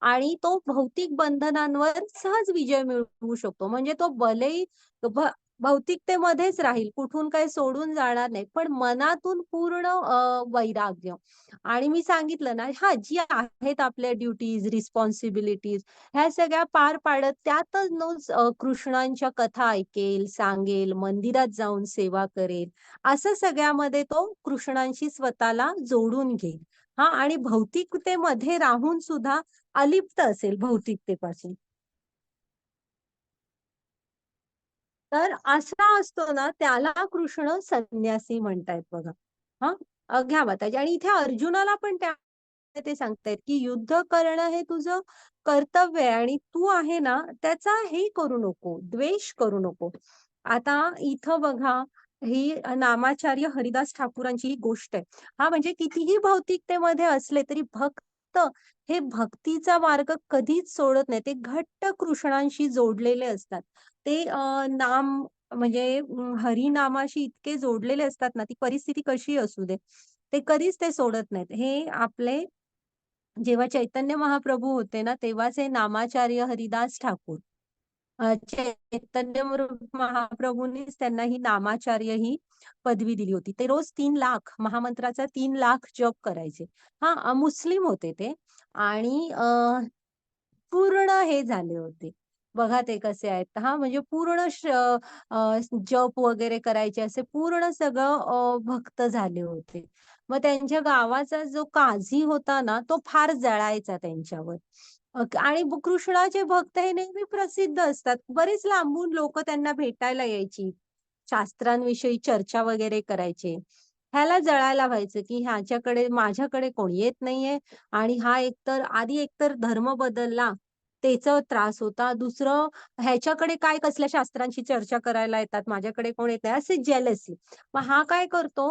आणि तो भौतिक बंधनांवर सहज विजय मिळवू शकतो. म्हणजे तो भलेही भ भौतिकतेमध्येच राहील, कुठून काही सोडून जाणार नाही, पण मनातून पूर्ण वैराग्य. आणि मी सांगितलं ना, हां, जी आहेत आपल्या ड्युटीज, रिस्पॉन्सिबिलिटीज ह्या सगळ्या पार पाडत त्यातच कृष्णांच्या कथा ऐकेल, सांगेल, मंदिरात जाऊन सेवा करेल. असं सगळ्यामध्ये तो कृष्णांशी स्वतःला जोडून घेईल. हां, आणि भौतिकतेमध्ये राहून सुद्धा अलिप्त असेल भौतिकतेपासून. तर असा असतो ना, त्याला कृष्ण संन्यासी म्हणतायत बघा. हां, घ्या माताजी आणि इथे अर्जुनाला पण ते सांगतायत, की युद्ध करणं हे तुझं कर्तव्य आहे आणि तू आहे ना, त्याचा हे करू नको, द्वेष करू नको. आता इथं बघा, ही नामाचार्य हरिदास ठाकूरांची ही गोष्ट आहे. हां, म्हणजे कितीही भौतिकतेमध्ये असले तरी भक्त हे भक्तीचा मार्ग कधीच सोडत नाही. ते घट्ट कृष्णांशी जोडलेले असतात. ते नाम म्हणजे हरिनामाशी इतके जोडलेले असतात ना, ती परिस्थिती कशीही असू दे, ते कधीच ते सोडत नाहीत. हे आपले जेव्हा चैतन्य महाप्रभू होते ना, तेव्हाच हे नामाचार्य हरिदास ठाकूर चैतन्य महाप्रभूंनीच त्यांना ही नामाचार्य ही पदवी दिली होती. ते रोज 3 लाख महामंत्राचा 3 लाख जप करायचे. हां, मुस्लिम होते ते आणि पूर्ण हे झाले होते. बघा ते कसे आहेत. हां, म्हणजे पूर्ण जप वगैरे करायचे असे पूर्ण सगळं भक्त झाले होते. मग त्यांच्या गावाचा जो काझी होता ना, तो फार जळायचा त्यांच्यावर. आणि कृष्णाचे भक्त हे नेहमी प्रसिद्ध असतात. बरेच लांबून लोकं त्यांना भेटायला यायची. शास्त्रांविषयी चर्चा वगैरे करायचे. ह्याला जळायला व्हायचं, की ह्याच्याकडे माझ्याकडे कोण येत नाहीये आणि हा एकतर धर्म बदलला, त्याचा त्रास होता. दुसरं ह्याच्याकडे काय कसल्या शास्त्रांची चर्चा करायला येतात, माझ्याकडे कोण येत नाही, असे जेलसी. मग हा काय करतो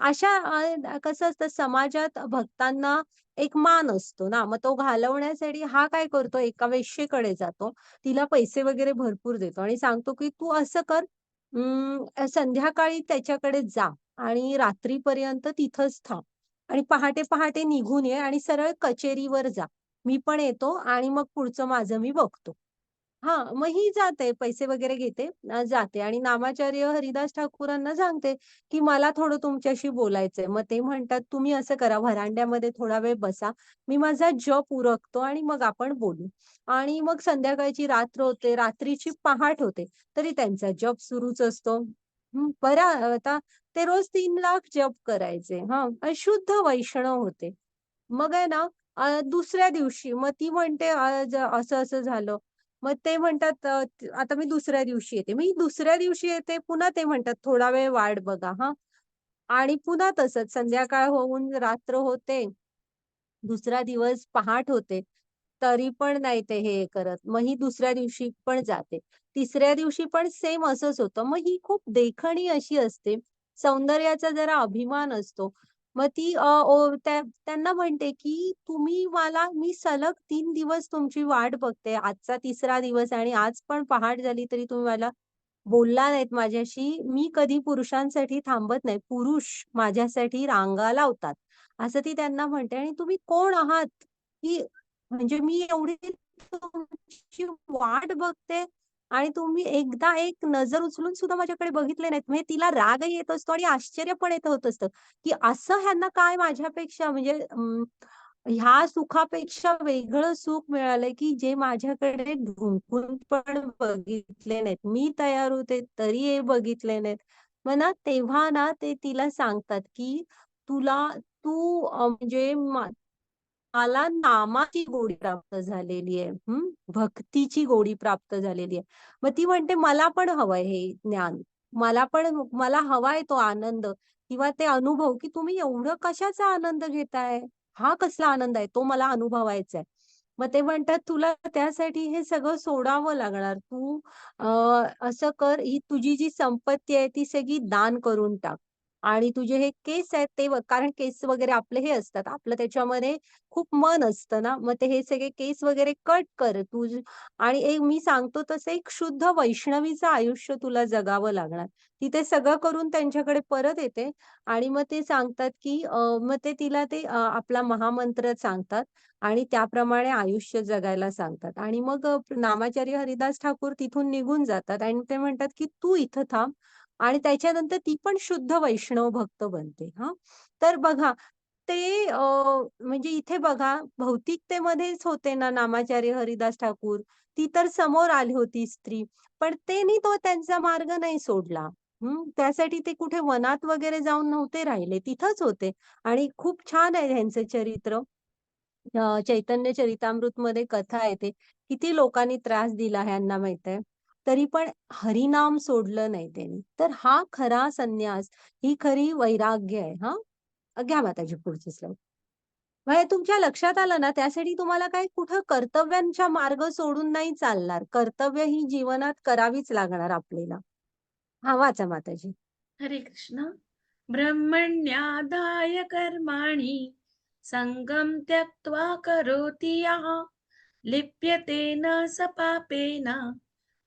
अशा कसं असतं समाजात भक्तांना एक मान असतो ना, मग तो घालवण्यासाठी हा काय करतो एका वेश्येकडे जातो. तिला पैसे वगैरे भरपूर देतो आणि सांगतो, की "तू असं कर, संध्याकाळी त्याच्याकडे जा आणि रात्रीपर्यंत तिथंच थांब आणि पहाटे-पहाटे निघून ये आणि सरळ कचेरीवर जा. मी पण येतो आणि मग पुढचं माझं मी बघतो." हां, मग ही जाते, पैसे वगैरे घेते, जाते आणि नामाचार्य हरिदास ठाकूरांना सांगते, की "मला थोडं तुमच्याशी बोलायचंय." मग ते म्हणतात, "तुम्ही असं करा, व्हरांड्यामध्ये थोडा वेळ बसा. मी माझा जप उरकतो आणि मग आपण बोलू." आणि मग संध्याकाळची रात्र होते, रात्रीची पहाट होते, तरी त्यांचा जप सुरूच असतो. बरं आता ते रोज 3 लाख जप करायचे. हां, शुद्ध वैष्णव होते. मग आहे ना दुसऱ्या दिवशी मग ती म्हणते असं-असं झालं. मग ते म्हणतात आता मी दुसऱ्या दिवशी येते. मी दुसऱ्या दिवशी येते, पुन्हा ते म्हणतात, "थोडा वेळ वाट बघा हां." आणि पुन्हा तसंच संध्याकाळ होऊन रात्र होते. दुसरा दिवस पहाट होते. तरी पण नाही ते हे करत. मग ही दुसऱ्या दिवशी पण जाते. तिसऱ्या दिवशी पण सेम असंच होतं. मग ही खूप देखणी अशी असते. सौंदर्याचा जरा अभिमान असतो. मग ती त्यांना म्हणते, की मी सलग 3 दिवस तुमची वाट बघते. आजचा तिसरा दिवस आणि आज पण पहाट झाली तरी तुम्ही मला बोलला नाहीत माझ्याशी. मी कधी पुरुषांसाठी थांबत नाही. पुरुष माझ्यासाठी रांगा लावतात. असं ती त्यांना म्हणते आणि तुम्ही कोण आहात? की म्हणजे मी एवढी तुमची वाट बघते आणि तुम्ही एकदा एक नजर उचलून सुद्धा माझ्याकडे बघितले नाहीत. म्हणजे तिला रागही येत असतो आणि आश्चर्य पण होत असतं, की असं ह्यांना काय माझ्यापेक्षा म्हणजे ह्या सुखापेक्षा वेगळं सुख मिळालंय, की जे माझ्याकडे ढुंकून पण बघितले नाहीत. मी तयार होते तरी हे बघितले नाहीत. मग ना तेव्हा ना ते तिला सांगतात, की तुला तू म्हणजे मला नामाची गोडी प्राप्त झालेली आहे. भक्तीची गोडी प्राप्त झालेली आहे. मग ती म्हणते, "मला पण हवंय हे ज्ञान. मला हवाय तो आनंद किंवा ते अनुभव, की तुम्ही एवढं कशाचा आनंद घेताय? हा कसला आनंद आहे? तो मला अनुभवायचा आहे." मग ते म्हणतात, "तुला त्यासाठी हे सगळं सोडावं लागणार. तू अ, असं कर, ही तुझी जी संपत्ती आहे ती सगळी दान करून टाक. आणि तुझे हे केस आहेत ते कारण केस वगैरे आपले हे असतात. आपलं त्याच्यामध्ये खूप मन असतं ना, मग ते हे सगळे केस वगैरे कट कर. आणि एक मी सांगतो तसं एक शुद्ध वैष्णवीचं आयुष्य तुला जगावं लागणार. ती ते सगळं करून त्यांच्याकडे परत येते आणि मग ते सांगतात, की मग ते तिला आपला महामंत्र सांगतात आणि त्याप्रमाणे आयुष्य जगायला सांगतात. आणि मग नामाचार्य हरिदास ठाकूर तिथून निघून जातात आणि ते म्हणतात, की "तू इथं थांब." आणि त्याच्यानंतर ती पण शुद्ध वैष्णव भक्त बनते. हां. तर बघा म्हणजे इथे बघा भौतिकतेमध्येच होते ना नामाचार्य हरिदास ठाकूर. ती तर समोर आली होती स्त्री. पण त्यांनी तो त्यांचा मार्ग नाही सोडला. त्यासाठी ते कुठे वनात वगैरे जाऊन नव्हते राहिले. तिथंच होते आणि खूप छान आहे ह्यांचं चरित्र. चैतन्य चरितामृतमध्ये कथा येते. किती लोकांनी त्रास दिला ह्यांना माहितीये. तरी पण हरिनाम सोडलं नाही त्यांनी. तर हा खरा संन्यास, ही खरी वैराग्य आहे हां. घ्या माताजी पुढची स्लाईड. म्हणजे तुमच्या लक्षात आलं ना, त्यासाठी तुम्हाला काही कुठं कर्तव्यांचा मार्ग सोडून नाही चालणार. कर्तव्य ही जीवनात करावीच लागणार आपल्याला. हां, वाचा माताजी. हरे कृष्ण. ब्रह्मण्यादाय कर्माणि संगम त्यक्त्वा करोति यः लिप्यते न स पापेन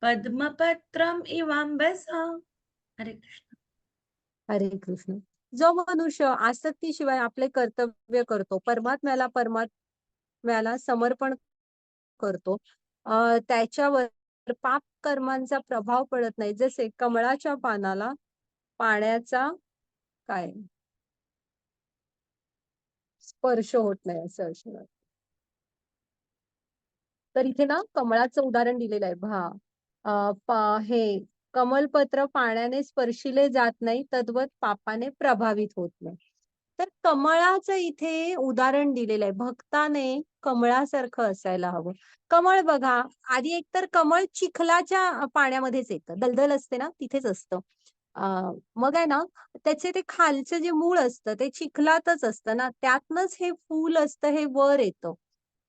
पद्मपत्रम् इवाम्भसा. हरे कृष्ण. हरे कृष्ण. जो मनुष्य आसक्तीशिवाय आपले कर्तव्य करतो, परमात्म्याला समर्पण करतो, त्याच्यावर पाप कर्मांचा प्रभाव पडत नाही. जसे कमळाच्या पानाला पाण्याचा काय स्पर्श होत नाही असं असणार. तर इथे ना कमळाचं उदाहरण दिलेलं आहे पहा. हे कमलपत्र पाण्याने स्पर्शिले जात नाही, तद्वत पापाने प्रभावित होत नाही. तर कमळाचं इथे उदाहरण दिलेलं आहे. भक्ताने कमळासारखं असायला हवं. कमळ बघा, आधी एकतर कमळ चिखलाच्या पाण्यामध्येच येतं. दलदल असते ना, तिथेच असतं. अ, मग आहे ना, त्याचे ते खालचं जे मूळ असतं, ते चिखलातच असतं ना, त्यातनंच हे फूल असतं, हे वर येतं.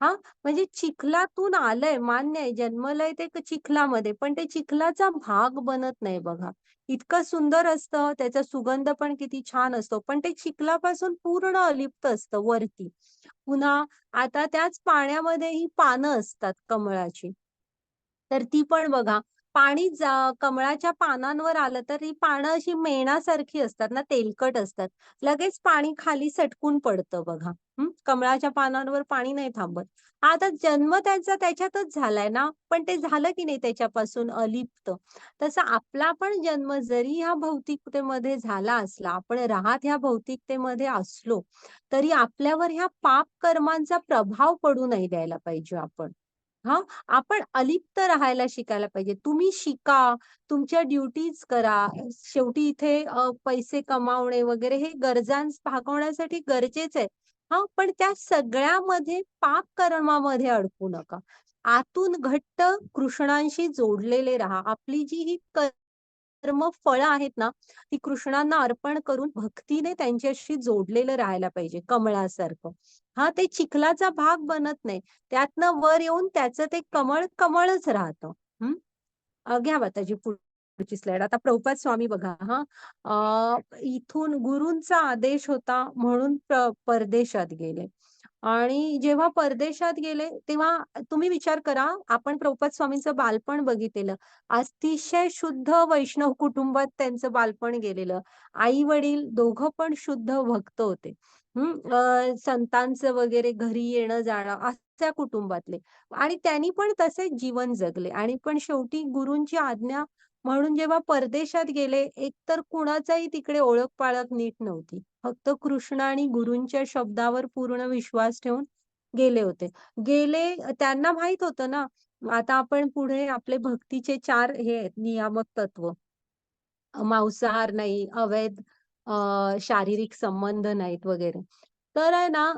हां, म्हणजे चिखलातून आलंय, मान्य आहे, जन्मलंय ते चिखलामध्ये, पण ते चिखलाचा भाग बनत नाही बघा. इतकं सुंदर असतं, त्याचा सुगंध पण किती छान असतो, पण ते चिखलापासून पूर्ण अलिप्त असतं वरती. पुन्हा आता त्याच पाण्यामध्ये ही पानं असतात कमळाची. तर ती पण बघा, पाणी कमळाच्या पानांवर आलं तर ही पानं अशी मेणासारखी असतात ना, तेलकट असतात. लगेच पाणी खाली सटकून पडतं बघा. कमळाच्या पानांवर पाणी नाही थांबत. आता जन्म त्याचा त्याच्यातच झालाय ना, पण ते झालं की नाही त्याच्यापासून अलिप्त. तसं आपला पण जन्म जरी ह्या भौतिकतेमध्ये झाला असला, आपण राहत ह्या भौतिकतेमध्ये असलो, तरी आपल्यावर ह्या पाप कर्मांचा प्रभाव पडू नाही द्यायला पाहिजे आपण. हां, आपण अलिप्त राहायला शिकायला पाहिजे. तुम्ही शिका, तुमच्या ड्युटीज करा. शेवटी इथे पैसे कमावणे वगैरे हे भागवण्यासाठी गरजेचं आहे. हां, पण त्या सगळ्यामध्ये पाप कर्मामध्ये अडकू नका. आतून घट्ट कृष्णांशी जोडलेले राहा. आपली जी ही कर्म फळं आहेत ना, ती कृष्णांना अर्पण करून भक्तीने त्यांच्याशी जोडलेलं राहायला पाहिजे कमळासारखं. हां, ते चिखलाचा भाग बनत नाही. त्यातनं वर येऊन त्याचं ते कमळ कमळच राहतं. हं. घ्या माताजी पुढची स्लाईड. आता प्रभुपाद स्वामी बघा हां. इथून गुरूंचा आदेश होता म्हणून परदेशात गेले. आणि जेव्हा परदेशात गेले, तेव्हा तुम्ही विचार करा, आपण प्रभुपाद स्वामींचं बालपण बघितलेलं. अतिशय शुद्ध वैष्णव कुटुंबात त्यांचं बालपण गेलेलं. आई-वडील दोघं पण शुद्ध भक्त होते. संतांचं वगैरे घरी येणं-जाणं अशा कुटुंबातले. आणि त्यांनी पण तसेच जीवन जगले आणि पण शेवटी गुरूंची आज्ञा म्हणून जेव्हा परदेशात गेले, एकतर कुणाचाही तिकडे ओळख-पाळख नीट नव्हती. फक्त कृष्ण आणि गुरूंच्या शब्दावर पूर्ण विश्वास ठेवून गेले होते. त्यांना माहीत होतं ना, आता आपण पुढे आपले भक्तीचे 4 हे आहेत नियामक तत्व. मांसाहार नाही, अवैध शारीरिक संबंध नाहीत वगैरे. तर आहे ना,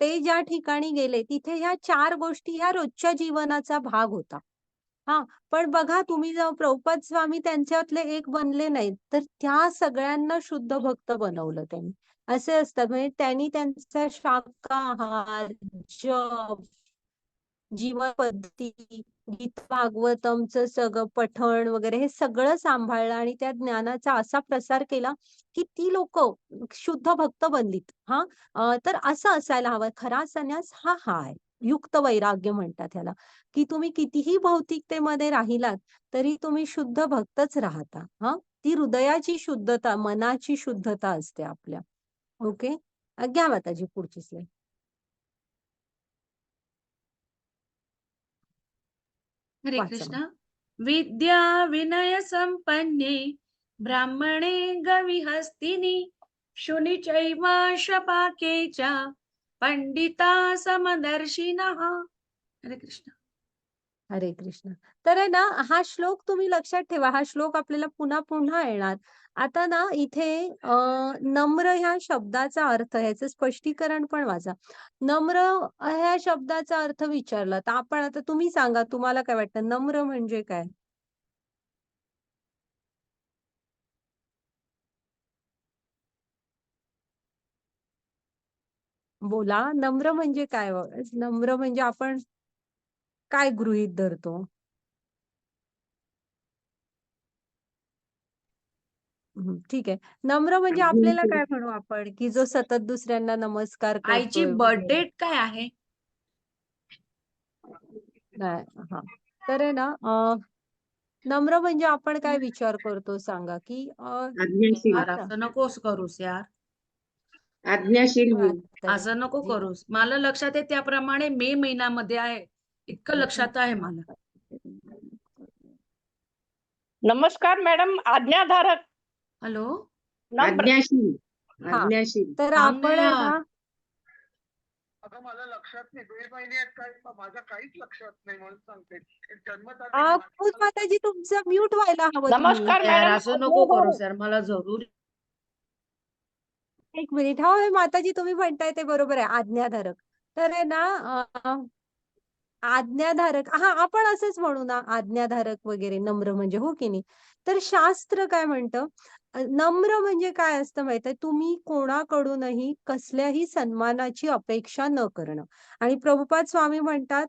ते ज्या ठिकाणी गेले तिथे ह्या 4 गोष्टी ह्या रोजच्या जीवनाचा भाग होता. हां, पण बघा तुम्ही जेव्हा प्रभुपाद स्वामी त्यांच्यातले एक बनले नाहीत, तर त्या सगळ्यांना शुद्ध भक्त बनवलं त्यांनी. असे असतात म्हणजे त्यांनी त्यांचा शाकाहार, जप, जीवन पद्धती, गीता भागवतमचं सगळं पठण वगैरे हे सगळं सांभाळलं आणि त्या ज्ञानाचा असा प्रसार केला, की ती लोकं शुद्ध भक्त बनलीत. तर असं असायला हवं. खरा संन्यास हा आहे. युक्त वैराग्य म्हणतात ह्याला, की तुम्ही कितीही भौतिकतेमध्ये राहिलात, तरी तुम्ही शुद्ध भक्तच राहता. ती हृदयाची शुद्धता, मनाची शुद्धता असते आपल्या. ओके. घ्या माताजी पुढची स्लाईड. हरे वाचा मग. कृष्ण. विद्या विनय संपन्ने ब्राह्मणे गविहस्तिनि शुनि चैव शपाके च पंडिता समदर्शिनः. हरे कृष्ण. हरे कृष्ण. तर आहे ना, हा श्लोक तुम्ही लक्षात ठेवा. हा श्लोक आपल्याला पुन्हा-पुन्हा येणार. आता ना इथे नम्र ह्या शब्दाचा अर्थ ह्याचं स्पष्टीकरण पण वाचा. नम्र ह्या शब्दाचा अर्थ विचारला, तर आपण आता तुम्ही सांगा तुम्हाला काय वाटतं नम्र म्हणजे काय? बोला, नम्र म्हणजे काय? नम्र म्हणजे आपण काय गृहीत धरतो? ठीक आहे. नम्र म्हणजे आपल्याला आज्ञाशील काय म्हणू आपण, की जो सतत दुसऱ्यांना नमस्कार आईची करतोय बर्थ वगैरे. डेट काय आहे? नाही. हां. तर आहे ना नम्र म्हणजे आपण काय विचार करतो सांगा, की यार आता असं नकोस करूस यार. आज्ञाशील होईल. असं नको जी. करूस. मला लक्षात आहे त्याप्रमाणे मे महिन्यामध्ये आहे. इतकं लक्षात आहे मला. नमस्कार मॅडम. आज्ञाधारक, हॅलो. नम्र. आज्ञाशील हां. आज्ञाशील तर थांब ना आपण आहे यार. ना अगं मला लक्षात नाही 1.5 महिने आहेत काय माझा काहीच लक्षात नाही म्हणून सांगते जन्मतारीख कुल माताजी तुमचं म्यूट व्हायला हवं तुम्ही. नमस्कार यार मॅडम. असं नको करूस यार. मला जरूर एक मिनिट. हो, हो, माताजी तुम्ही म्हणताय ते बरोबर आहे आज्ञाधारक. तर आहे ना आज्ञाधारक आपण असंच म्हणू ना आज्ञाधारक वगैरे नम्र म्हणजे हो की नाही. तर शास्त्र काय म्हणतं नम्र म्हणजे काय असतं माहितीये तुम्ही कोणाकडूनही कसल्याही सन्मानाची अपेक्षा न करणं. आणि प्रभुपाद स्वामी म्हणतात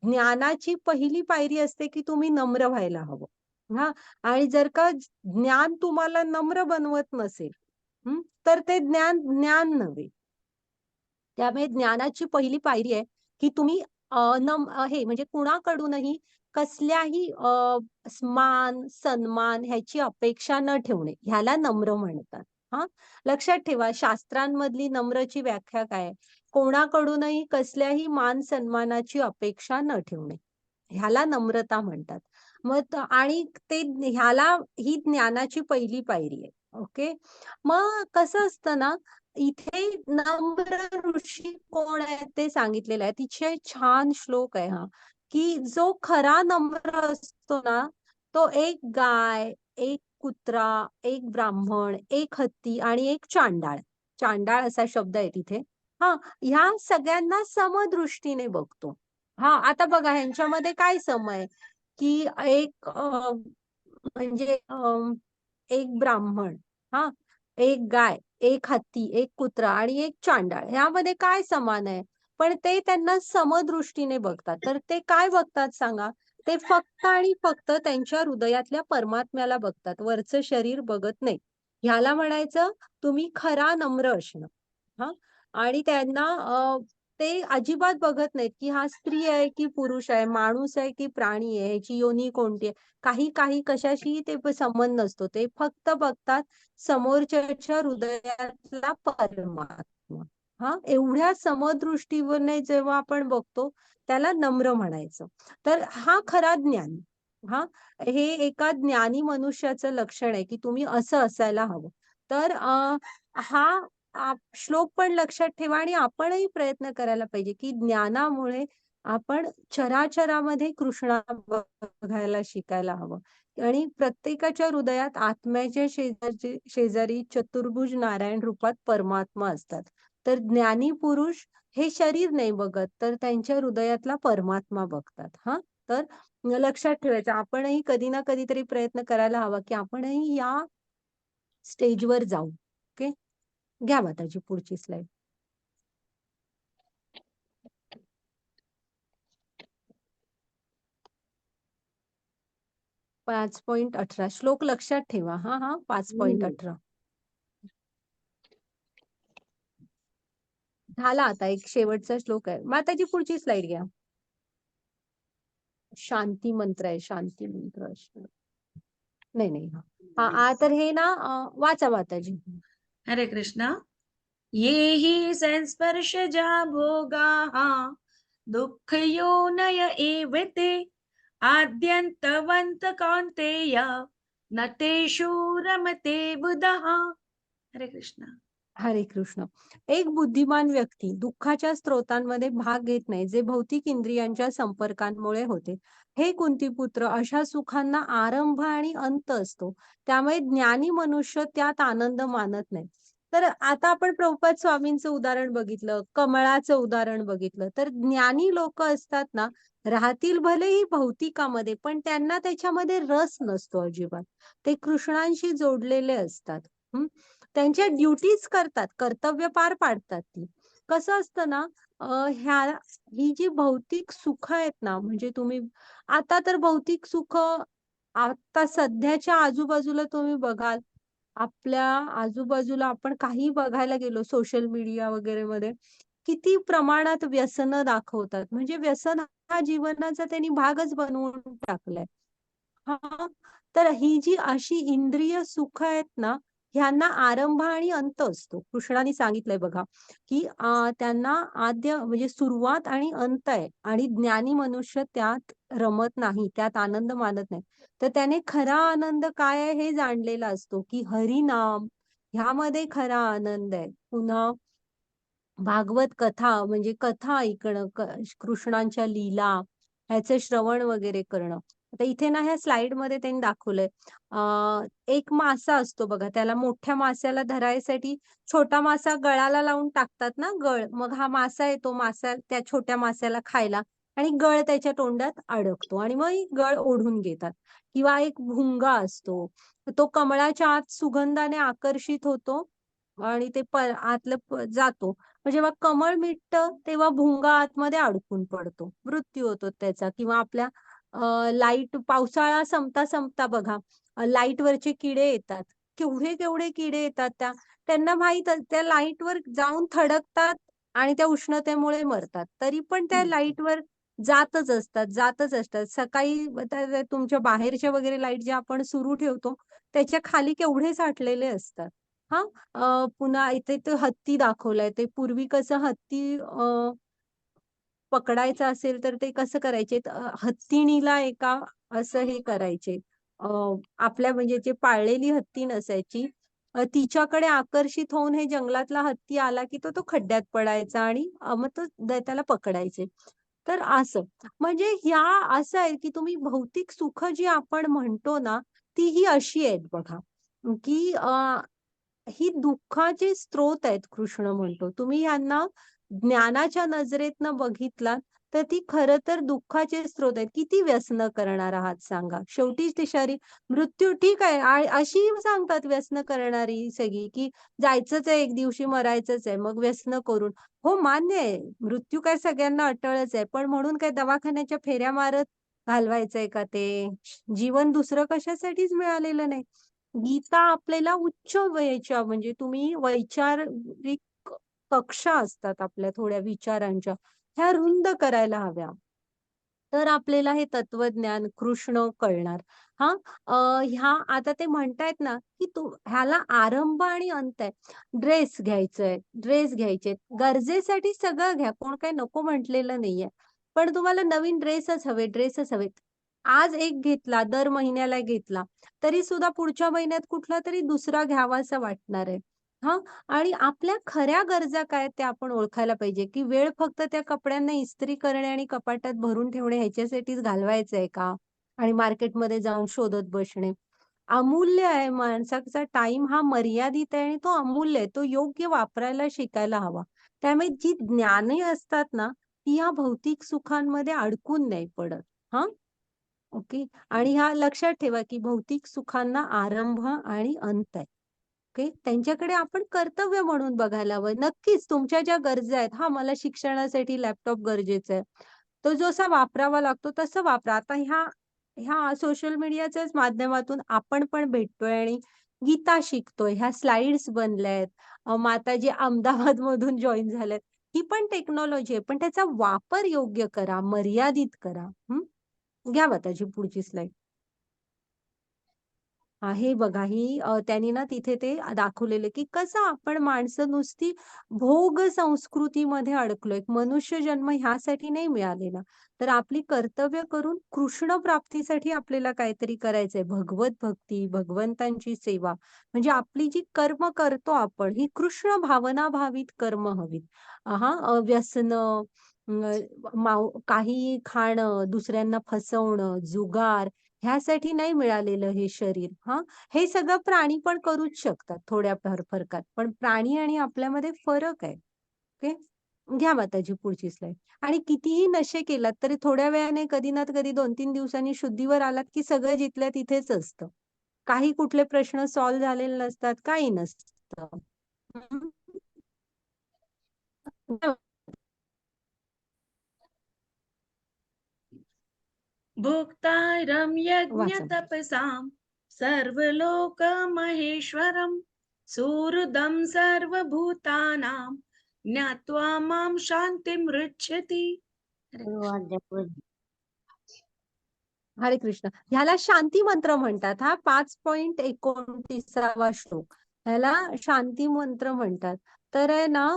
ज्ञानाची पहिली पायरी असते की तुम्ही नम्र व्हायला हवं. हा आणि जर का ज्ञान तुम्हाला नम्र बनवत नसेल तर ते ज्ञान ज्ञान नव्हे. त्यामुळे ज्ञानाची पहिली पायरी आहे, की तुम्ही हे म्हणजे कुणाकडूनही कसल्याही मान, सन्मान ह्याची अपेक्षा न ठेवणे, ह्याला नम्र म्हणतात. हां. लक्षात ठेवा शास्त्रांमधली नम्रची व्याख्या काय आहे? कोणाकडूनही कसल्याही मान सन्मानाची अपेक्षा न ठेवणे. ह्याला नम्रता म्हणतात. आणि ते ह्याला ही ज्ञानाची पहिली पायरी आहे. ओके. मग कसं असतं ना इथे नम्र ऋषी कोण आहेत ते सांगितलेलं आहे. अतिशय छान श्लोक आहे हा, की जो खरा नम्र असतो ना, तो एक गाय, एक कुत्रा, एक ब्राह्मण, एक हत्ती आणि एक चांडाळ. चांडाळ असा शब्द आहे तिथे. हां, ह्या सगळ्यांना समदृष्टीने बघतो. आता बघा ह्यांच्यामध्ये काय सम आहे, की एक म्हणजे एक ब्राह्मण, हा, एक गाय, एक हत्ती, एक कुत्रा आणि एक चांडाळ, ह्यामध्ये काय समान आहे? पण ते त्यांना समदृष्टीने बघतात. तर ते काय बघतात सांगा? ते फक्त आणि फक्त त्यांच्या हृदयातल्या परमात्म्याला बघतात, वरचं शरीर बघत नाही. ह्याला म्हणायचं तुम्ही खरा नम्र असणं. हा, आणि त्यांना ते अजिबात बघत नाहीत की हा स्त्री आहे की पुरुष आहे, माणूस आहे की प्राणी आहे, ह्याची योनी कोणती आहे, काही काही कशाशी ते संबंध नसतो. ते फक्त बघतात समोरच्याच्या हृदयातला परमात्मा. हा, एवढ्या समदृष्टीने जेव्हा आपण बघतो त्याला नम्र म्हणायचं. तर हा खरा ज्ञानी. हा, हे एका ज्ञानी मनुष्याचं लक्षण आहे की तुम्ही असं असायला हवं. तर हा श्लोक पण लक्षात ठेवा आणि आपणही प्रयत्न करायला पाहिजे की ज्ञानामुळे आपण चराचरामध्ये कृष्णा बघायला शिकायला हवं. आणि प्रत्येकाच्या हृदयात आत्म्याच्या शेजारी चतुर्भुज नारायण रूपात परमात्मा असतात. तर ज्ञानी पुरुष हे शरीर नाही बघत, तर त्यांच्या हृदयातला परमात्मा बघतात. हा, तर लक्षात ठेवायचं. आपणही कधी ना कधीतरी प्रयत्न करायला हवा की आपणही या स्टेजवर जाऊ. ओके, घ्या माताजी पुढची स्लाइड. पाच 5.18 श्लोक लक्षात ठेवा. हा हा 5.18 झाला. आता एक शेवटचा श्लोक आहे. माताजी पुढची स्लाइड घ्या. शांती मंत्र आहे, शांती मंत्र. नाही नाही, हा तर हे ना वाचा माताजी. हरे कृष्णा. ये हि संस्पर्शजा भोगाः दुःखयोनय एव ते आद्यन्तवन्त कौन्तेय न तेषु रमते बुधः. हरे कृष्णा. हरे कृष्ण. एक बुद्धिमान व्यक्ती दुःखाच्या स्त्रोतांमध्ये भाग घेत नाही, जे भौतिक इंद्रियांच्या संपर्कांमुळे होते. हे कुंतीपुत्र, अशा सुखांना आरंभ आणि अंत असतो. त्यामुळे ज्ञानी मनुष्य त्यात आनंद मानत नाही. तर आता आपण प्रभुपाद स्वामींचं उदाहरण बघितलं, कमळाचं उदाहरण बघितलं. तर ज्ञानी लोक असतात ना, राहतील भलेही भौतिकामध्ये, पण त्यांना त्याच्यामध्ये रस नसतो अजिबात. ते कृष्णांशी जोडलेले असतात. त्यांच्या ड्युटीज करतात, कर्तव्य पार पाडतात ती. कसं असतं ना, ही जी भौतिक सुख आहेत ना, म्हणजे तुम्ही आता तर भौतिक सुख आता सध्याच्या आजूबाजूला तुम्ही बघाल, आपल्या आजूबाजूला आपण काही बघायला गेलो सोशल मीडिया वगैरे मध्ये, किती प्रमाणात व्यसनं दाखवतात. म्हणजे व्यसन हा जीवनाचा त्यांनी भागच बनवून टाकलाय. हा, तर ही जी अशी इंद्रिय सुख आहेत ना, ह्यांना आरंभ आणि अंत असतो. कृष्णाने सांगितलंय बघा की त्यांना आद्य म्हणजे सुरुवात आणि अंत आहे, आणि ज्ञानी मनुष्य त्यात रमत नाही, त्यात आनंद मानत नाही. तर त्याने खरा आनंद काय आहे हे जाणलेला असतो की हरिनाम ह्यामध्ये खरा आनंद आहे. पुन्हा भागवत कथा म्हणजे कथा ऐकणं, कृष्णांच्या लीला ह्याचं श्रवण वगैरे करणं. आता इथे ना ह्या स्लाइड मध्ये त्यांनी दाखवलंय, एक मासा असतो बघा, त्याला मोठ्या माश्याला धरायसाठी छोटा मासा गळाला लावून टाकतात ना गळ, मग हा मासा येतो, मासा त्या छोट्या माश्याला खायला, आणि गळ त्याच्या तोंडात अडकतो आणि मग गळ ओढून घेतात. किंवा एक भुंगा असतो, तो कमळाच्या आत सुगंधाने आकर्षित होतो आणि ते आतलं जातो. जेव्हा कमळ मिटतं तेव्हा भुंगा आतमध्ये अडकून पडतो, मृत्यू होतो त्याचा. किंवा आपल्या लाईट पावसाळा संपता संपता बघा, लाईट वरचे किडे येतात, केवढे केवढे किडे येतात, त्यांना माहित त्या लाईट वर जाऊन थडकतात आणि त्या उष्णतेमुळे मरतात, तरी पण त्या लाईट वर जातच असतात, जातच असतात. सकाळी तुमच्या बाहेरच्या वगैरे लाईट ज्या आपण सुरू ठेवतो त्याच्या खाली केवढे साठलेले असतात. हा, पुन्हा इथे तो हत्ती दाखवलाय. ते पूर्वी कसं हत्ती पकडायचं असेल तर ते कसं करायचे, हत्तीणीला एका असं हे करायचे, आपल्या म्हणजे जे पाळलेली हत्ती नसायची, तिच्याकडे आकर्षित होऊन हे जंगलातला हत्ती आला की तो खड्ड्यात पडायचा आणि मग तो त्याला पकडायचे. तर असं म्हणजे ह्या असं आहे की तुम्ही भौतिक सुख जी आपण म्हणतो ना, ती ही अशी आहेत बघा की ही दुःखाचे स्त्रोत आहेत. कृष्ण म्हणतो तुम्ही यांना ज्ञानाच्या नजरेतनं बघितलात तर ती खरं तर दुःखाचे स्रोत आहेत. किती व्यसनं करणार आहात सांगा? शेवटी ते शरीर मृत्यू ठीक आहे. अशी सांगतात व्यसनं करणारी सगळी, की जायचंच आहे, एक दिवशी मरायचंच आहे, मग व्यसनं करून. हो, मान्य आहे. मृत्यू काय सगळ्यांना अटळच आहे. पण म्हणून काय दवाखान्याच्या फेऱ्या मारत घालवायचंय का ते? जीवन दुसरं कशासाठीच मिळालेलं नाही. गीता आपल्याला उच्च वयाच्या म्हणजे तुम्ही वैचारिक कक्षा असतात आपल्या थोड्या विचारांच्या, ह्या रुंद करायला हव्या. तर आपल्याला हे तत्वज्ञान, कृष्ण कळणार. हां, ह्या आता ते म्हणतायत ना, की ह्याला आरंभ आणि अंत आहे. ड्रेस घ्यायचे. गरजेसाठी सगळं घ्या. कोण काही नको म्हटलेलं नाहीये. पण तुम्हाला नवीन ड्रेसच हवेत. आज एक घेतला, दर महिन्याला घेतला, तरी सुद्धा पुढच्या महिन्यात कुठलातरी दुसरा घ्यावासा वाटणार आहे. हां, आणि आपल्या खऱ्या गरजा काय आहेत, त्या आपण ओळखायला पाहिजे, की वेळ फक्त त्या कपड्यांना इस्त्री करणे आणि कपाटात भरून ठेवणे ह्याच्यासाठीच घालवायचा आहे का? आणि मार्केटमध्ये जाऊन शोधत बसणे. अमूल्य आहे माणसाचा टाईम हा मर्यादित आहे आणि तो अमूल्य आहे. तो योग्य वापरायला शिकायला हवा. त्यामुळे जी ज्ञाने असतात ना, ती या भौतिक सुखांमध्ये अडकून नाही पडत. हां, ओके. आणि ह्या लक्षात ठेवा, की भौतिक सुखांना आरंभ आणि अंत आहे. ओके. त्यांच्याकडे आपण कर्तव्य म्हणून बघायला हवं. नक्कीच तुमच्या ज्या गरजा आहेत, हां, मला शिक्षणासाठी लॅपटॉप गरजेचा आहे. तो जसा वापरावा लागतो तसं वापरा. आता ह्या ह्या सोशल मीडियाच्याच माध्यमातून आपण पण भेटतोय आणि गीता शिकतोय. ह्या स्लाइड्स बनल्यात. माताजी अहमदाबादमधून जॉइन झाल्यात. ही पण टेक्नॉलॉजी आहे, पण त्याचा वापर योग्य करा, मर्यादित करा. हं. घ्या माताजी पुढची स्लाईड. हे बघा त्यांनी ना तिथे ते दाखवलेलं, की कसं आपण माणसं नुसती भोग संस्कृतीमध्ये अडकलोय. मनुष्य जन्म ह्यासाठी नाही मिळालेला. तर आपली कर्तव्य करून कृष्ण प्राप्तीसाठी आपल्याला काहीतरी करायचंय. भगवत भक्ती, भगवंतांची सेवा म्हणजे आपली जी कर्म करतो आपण, ही कृष्ण भावना भावित कर्म हवीत. व्यसनं, काही खाणं, दुसऱ्यांना फसवणं, जुगार ह्यासाठी नाही मिळालेलं हे शरीर. हे सगळं प्राणी पण करूच शकतात थोड्याफार फरकात. पण प्राणी आणि आपल्यामध्ये फरक आहे. ओके. घ्या माताजी पुढची स्लाईड. आणि कितीही नशे केलात तरी थोड्या वेळाने कधी ना कधी 2-3 दिवसांनी शुद्धीवर आलात, की सगळं जिथल्या तिथेच असतं. काही कुठले प्रश्न सॉल्व्ह झालेले नसतात, काही नसतं. हं. भोक्तारं वाचा. यज्ञतपसां सर्वलोकमहेश्वरं सुहृदं सर्वभूतानां ज्ञात्वा मां शान्तिमृच्छति. हरे कृष्ण. ह्याला शांती मंत्र म्हणतात. 5.29वा श्लोक. ह्याला शांती मंत्र म्हणतात. तर आहे ना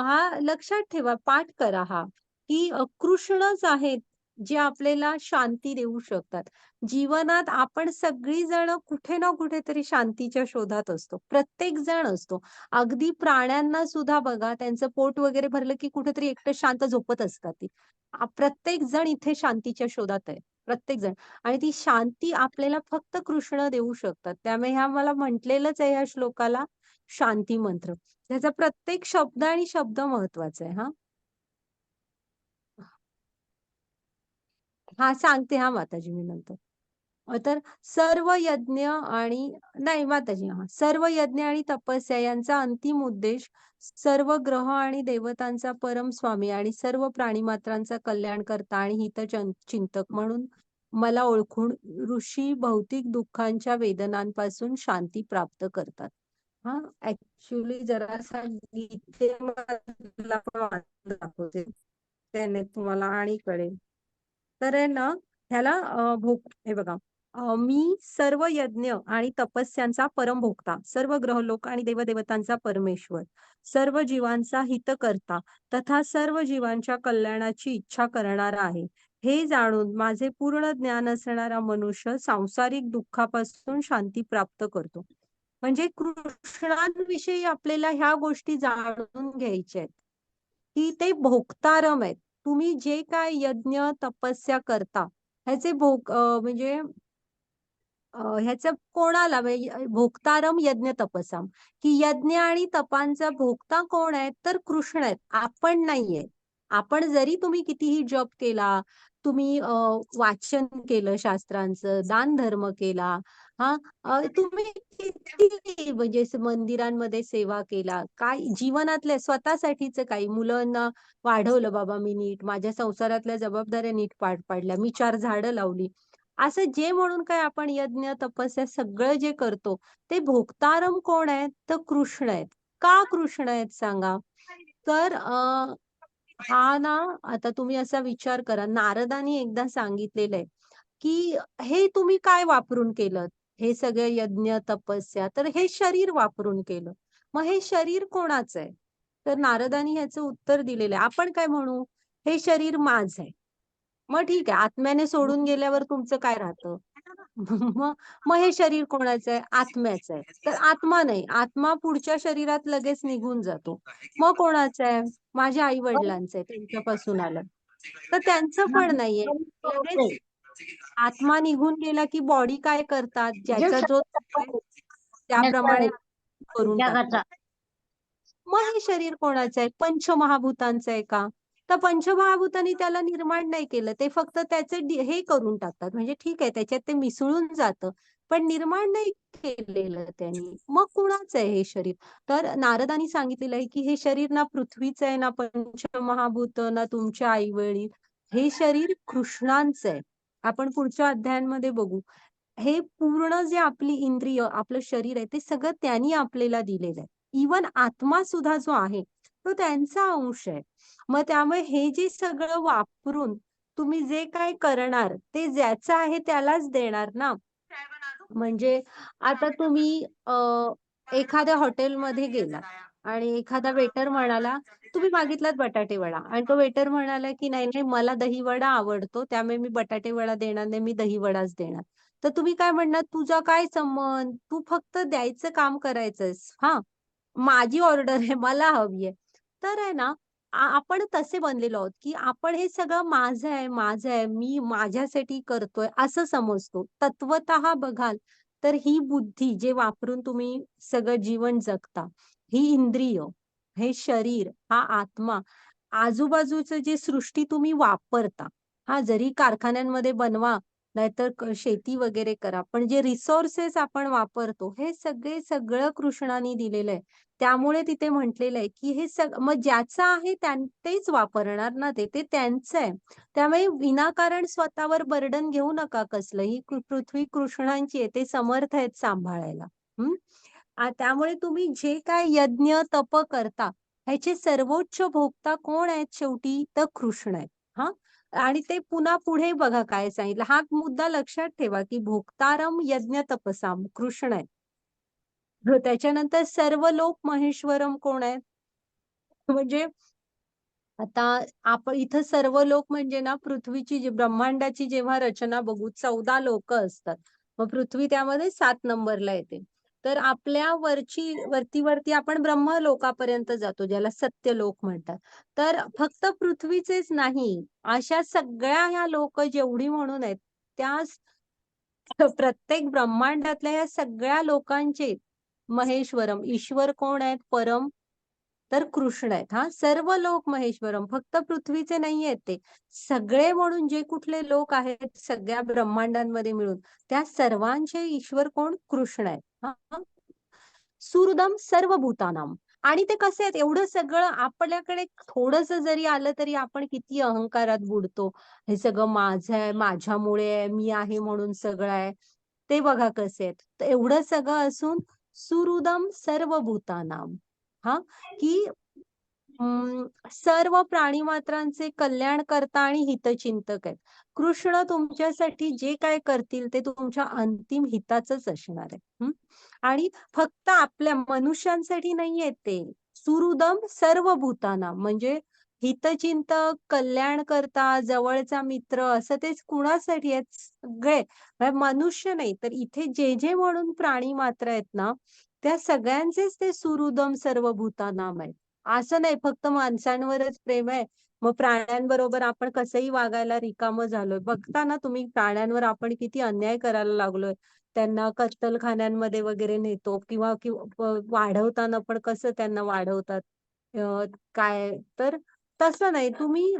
हा लक्षात ठेवा, पाठ करा की कृष्णच आहेत जे आपल्याला शांती देऊ शकतात. जीवनात आपण सगळी जण कुठे ना कुठेतरी शांतीच्या शोधात असतो. प्रत्येक जण असतो. अगदी प्राण्यांना सुद्धा बघा, त्यांचं पोट वगैरे भरलं की कुठेतरी एकटं शांत झोपत असतात ती. प्रत्येक जण इथे शांतीच्या शोधात आहे. प्रत्येक जण. आणि ती शांती आपल्याला फक्त कृष्ण देऊ शकतात. त्यामुळे ह्या मला म्हटलेलंच आहे या श्लोकाला शांती मंत्र. त्याचा प्रत्येक शब्द आणि शब्द महत्वाचा आहे हां. सांगते माताजी मी नंतर. तर सर्व यज्ञ आणि नाही माताजी सर्व यज्ञ आणि तपस्या यांचा अंतिम उद्देश सर्व ग्रह आणि देवतांचा परम स्वामी आणि सर्व प्राणीमात्रांचा कल्याणकर्ता आणि चिंतक म्हणून मला ओळखून ऋषी भौतिक दुःखांच्या वेदनांपासून शांती प्राप्त करतात. ऍक्च्युली जरासा गीतेमधला पण वाचून दाखवते. त्याने तुम्हाला आणि कळेल. तर आहे ना ह्याला हे बघा, मी सर्व यज्ञ आणि तपस्यांचा परमभोक्ता, सर्व ग्रहलोक आणि देवदेवतांचा परमेश्वर, सर्व जीवांचा हितकर्ता तथा सर्व जीवांच्या कल्याणाची इच्छा करणारा आहे. हे जाणून माझे पूर्ण ज्ञान असणारा मनुष्य सांसारिक दुःखापासून शांती प्राप्त करतो. म्हणजे कृष्णांविषयी आपल्याला ह्या गोष्टी जाणून घ्यायच्या आहेत, की ते भोक्तारम आहेत. तुम्ही जे काय यज्ञ तपस्या करता ह्याचे म्हणजे ह्याचं कोणाला म्हणजे भोक्तारम यज्ञ तपसाम, की यज्ञ आणि तपांचा भोक्ता कोण आहे, तर कृष्ण आहेत, आपण नाहीये. आपण जरी तुम्ही कितीही जप केला, तुम्ही वाचन केलं शास्त्रांचं, दान धर्म केला, हा तुम्ही किती म्हणजे मंदिरांमध्ये सेवा केला, काय जीवनातल्या स्वतःसाठीच काही मुलांना वाढवलं बाबा मी नीट, माझ्या संसारातल्या जबाबदाऱ्या नीट पार पाडल्या, मी 4 झाडं लावली, असं जे म्हणून काय आपण यज्ञ तपस्या सगळं जे करतो, ते भोक्तारम कोण आहेत, तर कृष्ण आहेत. का कृष्ण आहेत सांगा? तर हा ना, आता तुम्ही असा विचार करा, नारदांनी एकदा सांगितलेलं आहे की हे तुम्ही काय वापरून केलं, हे सगळे यज्ञ तपस्या, तर हे शरीर वापरून केलं. मग हे शरीर कोणाचं आहे? तर नारदांनी ह्याचं उत्तर दिलेलं आहे. आपण काय म्हणू, हे शरीर माझं आहे. मग ठीक आहे, आत्म्याने सोडून गेल्यावर तुमचं काय राहतं? मग मग हे शरीर कोणाचं आहे? आत्म्याचं आहे. तर आत्मा नाही, आत्मा पुढच्या शरीरात लगेच निघून जातो. मग कोणाचं आहे? माझ्या आई वडिलांचं आहे, त्यांच्यापासून आलं. तर त्यांचं पण नाहीये, लगेच आत्मा निघून गेला की बॉडी काय करतात, ज्याचा जो त्याप्रमाणे करून टाकतात. मग हे शरीर कोणाचं आहे? पंचमहाभूतांचं आहे का? तर पंचमहाभूतांनी त्याला निर्माण नाही केलं, ते फक्त त्याचे हे करून टाकतात, म्हणजे ठीक आहे त्याच्यात ते मिसळून जातं, पण निर्माण नाही केलेलं त्यांनी. मग कुणाचं आहे हे शरीर? तर नारदांनी सांगितलेलं आहे की हे शरीर ना पृथ्वीचं आहे, ना पंचमहाभूत, ना तुमच्या आई वडील, हे शरीर कृष्णांचं आहे. आपण पुढच्या अध्यायांमध्ये बघू. हे पूर्ण जे आपली इंद्रिय, आपलं शरीर आहे, ते सगळं त्यांनी आपल्याला दिलेलं आहे. इवन आत्मा सुद्धा जो आहे, तो त्यांचा अंश आहे. मग त्यामुळे हे जे सगळं वापरून तुम्ही जे काय करणार, ते ज्याचं आहे त्यालाच देणार ना. म्हणजे आता तुम्ही एखाद्या हॉटेलमध्ये गेला आणि एखादा वेटर म्हणाला, तुम्ही मागितलात बटाटे वडा आणि तो वेटर म्हणाला की नाही नाही, मला दही वडा आवडतो, त्यामुळे मी बटाटे वडा देणार नाही, मी दही वडाच देणार. तर तुम्ही काय म्हणणार, तुझा काय संबंध, तू फक्त द्यायचं काम करायचंस, हा माझी ऑर्डर आहे, मला हवी आहे. तर आहे ना, आपण तसे बनलेलो आहोत की आपण हे सगळं माझं आहे, माझं आहे, मी माझ्यासाठी करतोय असं समजतो. तत्वतः बघाल तर ही बुद्धी जे वापरून तुम्ही सगळं जीवन जगता, ही इंद्रिय, हे शरीर, हा आत्मा, आजूबाजूचं जे सृष्टी तुम्ही वापरता, हा जरी कारखान्यांमध्ये बनवा, नाहीतर शेती वगैरे करा, पण जे रिसोर्सेस आपण वापरतो, हे सगळं कृष्णाने दिलेलं आहे. त्यामुळे तिथे म्हटलेलं आहे की हे मग ज्याचं आहे तेच वापरणार ना, ते त्यांचं आहे. त्यामुळे विनाकारण स्वतःवर बर्डन घेऊ नका कसलं. ही पृथ्वी कृष्णांची आहे, ते समर्थ आहेत सांभाळायला. हम्म. त्यामुळे तुम्ही जे काय यज्ञ तप करता, ह्याचे सर्वोच्च भोक्ता कोण आहेत शेवटी, तर कृष्ण आहेत. हा, आणि ते पुन्हा पुढे बघा काय सांगितलं, हा मुद्दा लक्षात ठेवा की भोक्तारम यज्ञ तपसाम कृष्ण आहे. त्याच्यानंतर सर्व लोक महेश्वरम कोण आहेत, म्हणजे आता आपण इथं सर्व लोक म्हणजे ना, पृथ्वीची ब्रह्मांडाची जेव्हा रचना बघू, 14 लोक असतात. मग पृथ्वी त्यामध्ये 7 नंबरला येते. तर आपल्या वरती आपण ब्रह्मलोकापर्यंत जातो, ज्याला सत्यलोक म्हणतात. तर फक्त पृथ्वीचेच नाही, अशा सगळ्या ह्या लोक जेवढी म्हणून आहेत, त्या प्रत्येक ब्रह्मांडातल्या या सगळ्या लोकांचे महेश्वरम, ईश्वर कोण आहेत, परम, तर कृष्ण आहेत. हा, सर्व लोक महेश्वरम, फक्त पृथ्वीचे नाही आहेत ते, सगळे म्हणून जे कुठले लोक आहेत सगळ्या ब्रह्मांडांमध्ये मिळून, त्या सर्वांचे ईश्वर कोण, कृष्ण आहेत. हा, सुहृदम सर्व भूतानाम. आणि ते कसे आहेत, एवढं सगळं आपल्याकडे थोडस जरी आलं तरी आपण किती अहंकारात बुडतो, हे सगळं माझं आहे, माझ्यामुळे आहे, मी आहे म्हणून सगळं आहे. ते बघा कसे आहेत. तर एवढं सगळं असून सुहृदम सर्व भूतानाम, हा, की सर्व प्राणी मात्रांचे कल्याण करता आणि हितचिंतक आहेत. कृष्ण तुमच्यासाठी जे काय करतील ते तुमच्या अंतिम हिताचंच असणार आहे. आणि फक्त आपल्या मनुष्यांसाठी नाहीये ते, सुहृदम सर्व भूताना, म्हणजे हितचिंतक, कल्याण करता, जवळचा मित्र, असं तेच कुणासाठी आहेत, सगळे म्हणजे मनुष्य नाही तर इथे जे जे म्हणून प्राणी मात्र आहेत ना, त्या सगळ्यांचेच ते सुहृदम सर्व भूतानाम आहेत. असं नाही फक्त माणसांवरच प्रेम आहे, मग प्राण्यांबरोबर आपण कसंही वागायला रिकामं झालोय. बघता ना तुम्ही, प्राण्यांवर आपण किती अन्याय करायला लागलोय. त्यांना कत्तलखान्यांमध्ये वगैरे नेतो किंवा वाढवताना पण कसं त्यांना वाढवतात, काय तर तसं नाही. तुम्ही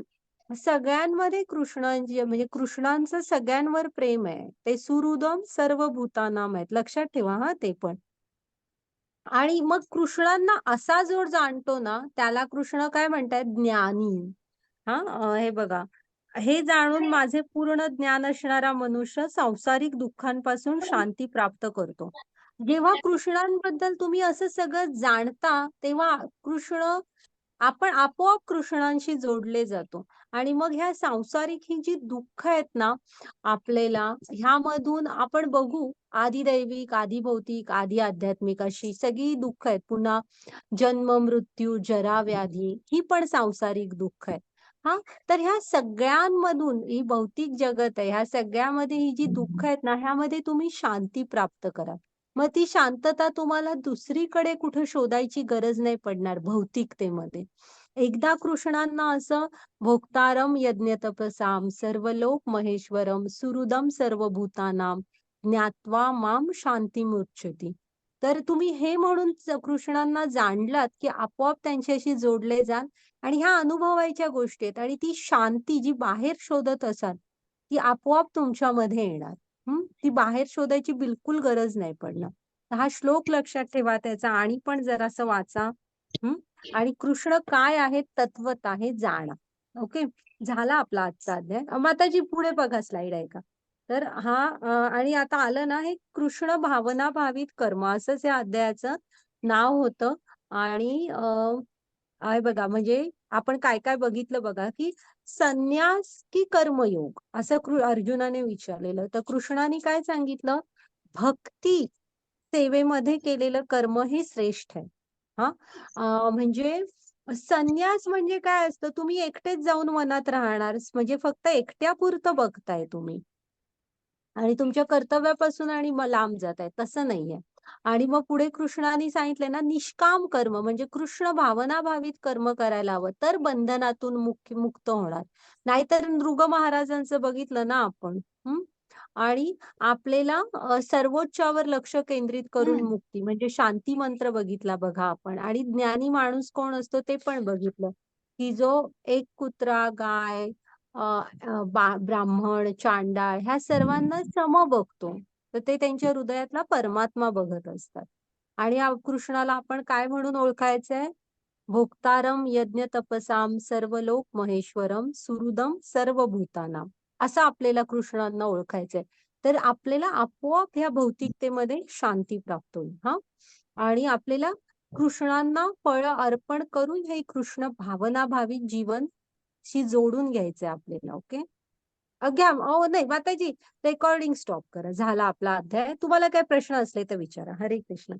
सगळ्यांमध्ये कृष्णांची म्हणजे कृष्णांचं सगळ्यांवर प्रेम आहे. ते सुहृदम सर्व भूतानाम आहेत. लक्षात ठेवा हा ते पण. आणि मग कृष्णांना असा जो जाणतो ना, त्याला कृष्ण काय म्हणतात? ज्ञानी. हे बघा, हे जाणून माझे पूर्ण ज्ञान असणारा मनुष्य सांसारिक दुःखांपासून शांती प्राप्त करतो. जेव्हा कृष्णांबद्दल तुम्ही असं सगळं जाणता, तेव्हा आपण आपोआप कृष्णांशी जोडले जातो. आणि मग ह्या सांसारिक ही जी दुःख आहेत ना आपल्याला, ह्यामधून आपण बघू आदिदैविक, आदिभौतिक, आदी आध्यात्मिक अशी सगळी दुःख आहेत. पुन्हा जन्म, मृत्यू, जरा, व्याधी ही पण सांसारिक दुःख आहेत. तर ह्या सगळ्यांमधून ही भौतिक जगत आहे, ह्या सगळ्यामध्ये ही जी दुःख आहेत ना, ह्यामध्ये तुम्ही शांती प्राप्त करा. मग ती शांतता तुम्हाला दुसरीकडे कुठे शोधायची गरज नाही पडणार भौतिकतेमध्ये. एकदा कृष्णांना असं भोक्तारम यज्ञ तपसाम सर्वलोक महेश्वरम सुहृदम सर्वभूतानाम ज्ञात्वा माम शांतिमुच्यति. तर तुम्ही हे म्हणून कृष्णांना जाणलात की आपोआप त्यांच्याशी जोडले जाल आणि ह्या अनुभवायच्या गोष्टी आहेत आणि ती शांती जी बाहेर शोधत असाल ती आपोआप तुमच्यामध्ये येणार. ती बाहेर शोधायची बिलकुल गरज नाही पडणार. हा श्लोक लक्षात ठेवा त्याचा आणि पण जरासं वाचा. आणि कृष्ण काय आहे तत्वत आहे जाणा. ओके, झाला आपला आजचा अध्याय. माताजी पुढे बघा, स्लाइड आहे का? तर आणि आता आलं ना हे कृष्ण भावना भावित कर्म असंच या अध्यायाचं नाव होतं. आणि आहे बघा, म्हणजे आपण काय काय बघितलं बघा की संन्यास की कर्मयोग असं अर्जुनाने विचारलेलं. तर कृष्णाने काय सांगितलं? भक्ती सेवेमध्ये केलेलं कर्म हे श्रेष्ठ आहे. म्हणजे संन्यास म्हणजे काय असतं? तुम्ही एकटेच जाऊन वनात राहणार, म्हणजे फक्त एकट्यापुरतं बघताय तुम्ही आणि तुमच्या कर्तव्यापासून आणि लांब जाताय, तसं नाहीये. आणि मग पुढे कृष्णाने सांगितलंय ना निष्काम कर्म, म्हणजे कृष्ण भावना भावित कर्म करायला हवं, तर बंधनातून मुक्त होणार. नाहीतर नृग महाराजांचं बघितलं ना आपण. आणि आपल्याला सर्वोच्चावर लक्ष केंद्रित करून मुक्ती म्हणजे शांती मंत्र बघितला बघा आपण. आणि ज्ञानी माणूस कोण असतो ते पण बघितलं की जो एक कुत्रा, गाय, ब्राह्मण, चांडाळ ह्या सर्वांना सम बघतो. तर ते त्यांच्या हृदयातला परमात्मा बघत असतात. आणि कृष्णाला आपण काय म्हणून ओळखायचंय? भोक्तारम यज्ञ तपसाम सर्वलोक महेश्वरम सुहृदम सर्वभूतानाम, असं आपल्याला कृष्णांना ओळखायचंय. तर आपल्याला आपोआप ह्या भौतिकतेमध्ये शांती प्राप्त होईल. आणि आपल्याला कृष्णांना फळ अर्पण करून हे कृष्ण भावनाभावित जीवन शी जोडून घ्यायचंय आपल्याला. ओके, घ्या. नाही माताजी, रेकॉर्डिंग स्टॉप करा. झाला आपला अध्याय. तुम्हाला काय प्रश्न असले तर विचारा. हरे कृष्ण.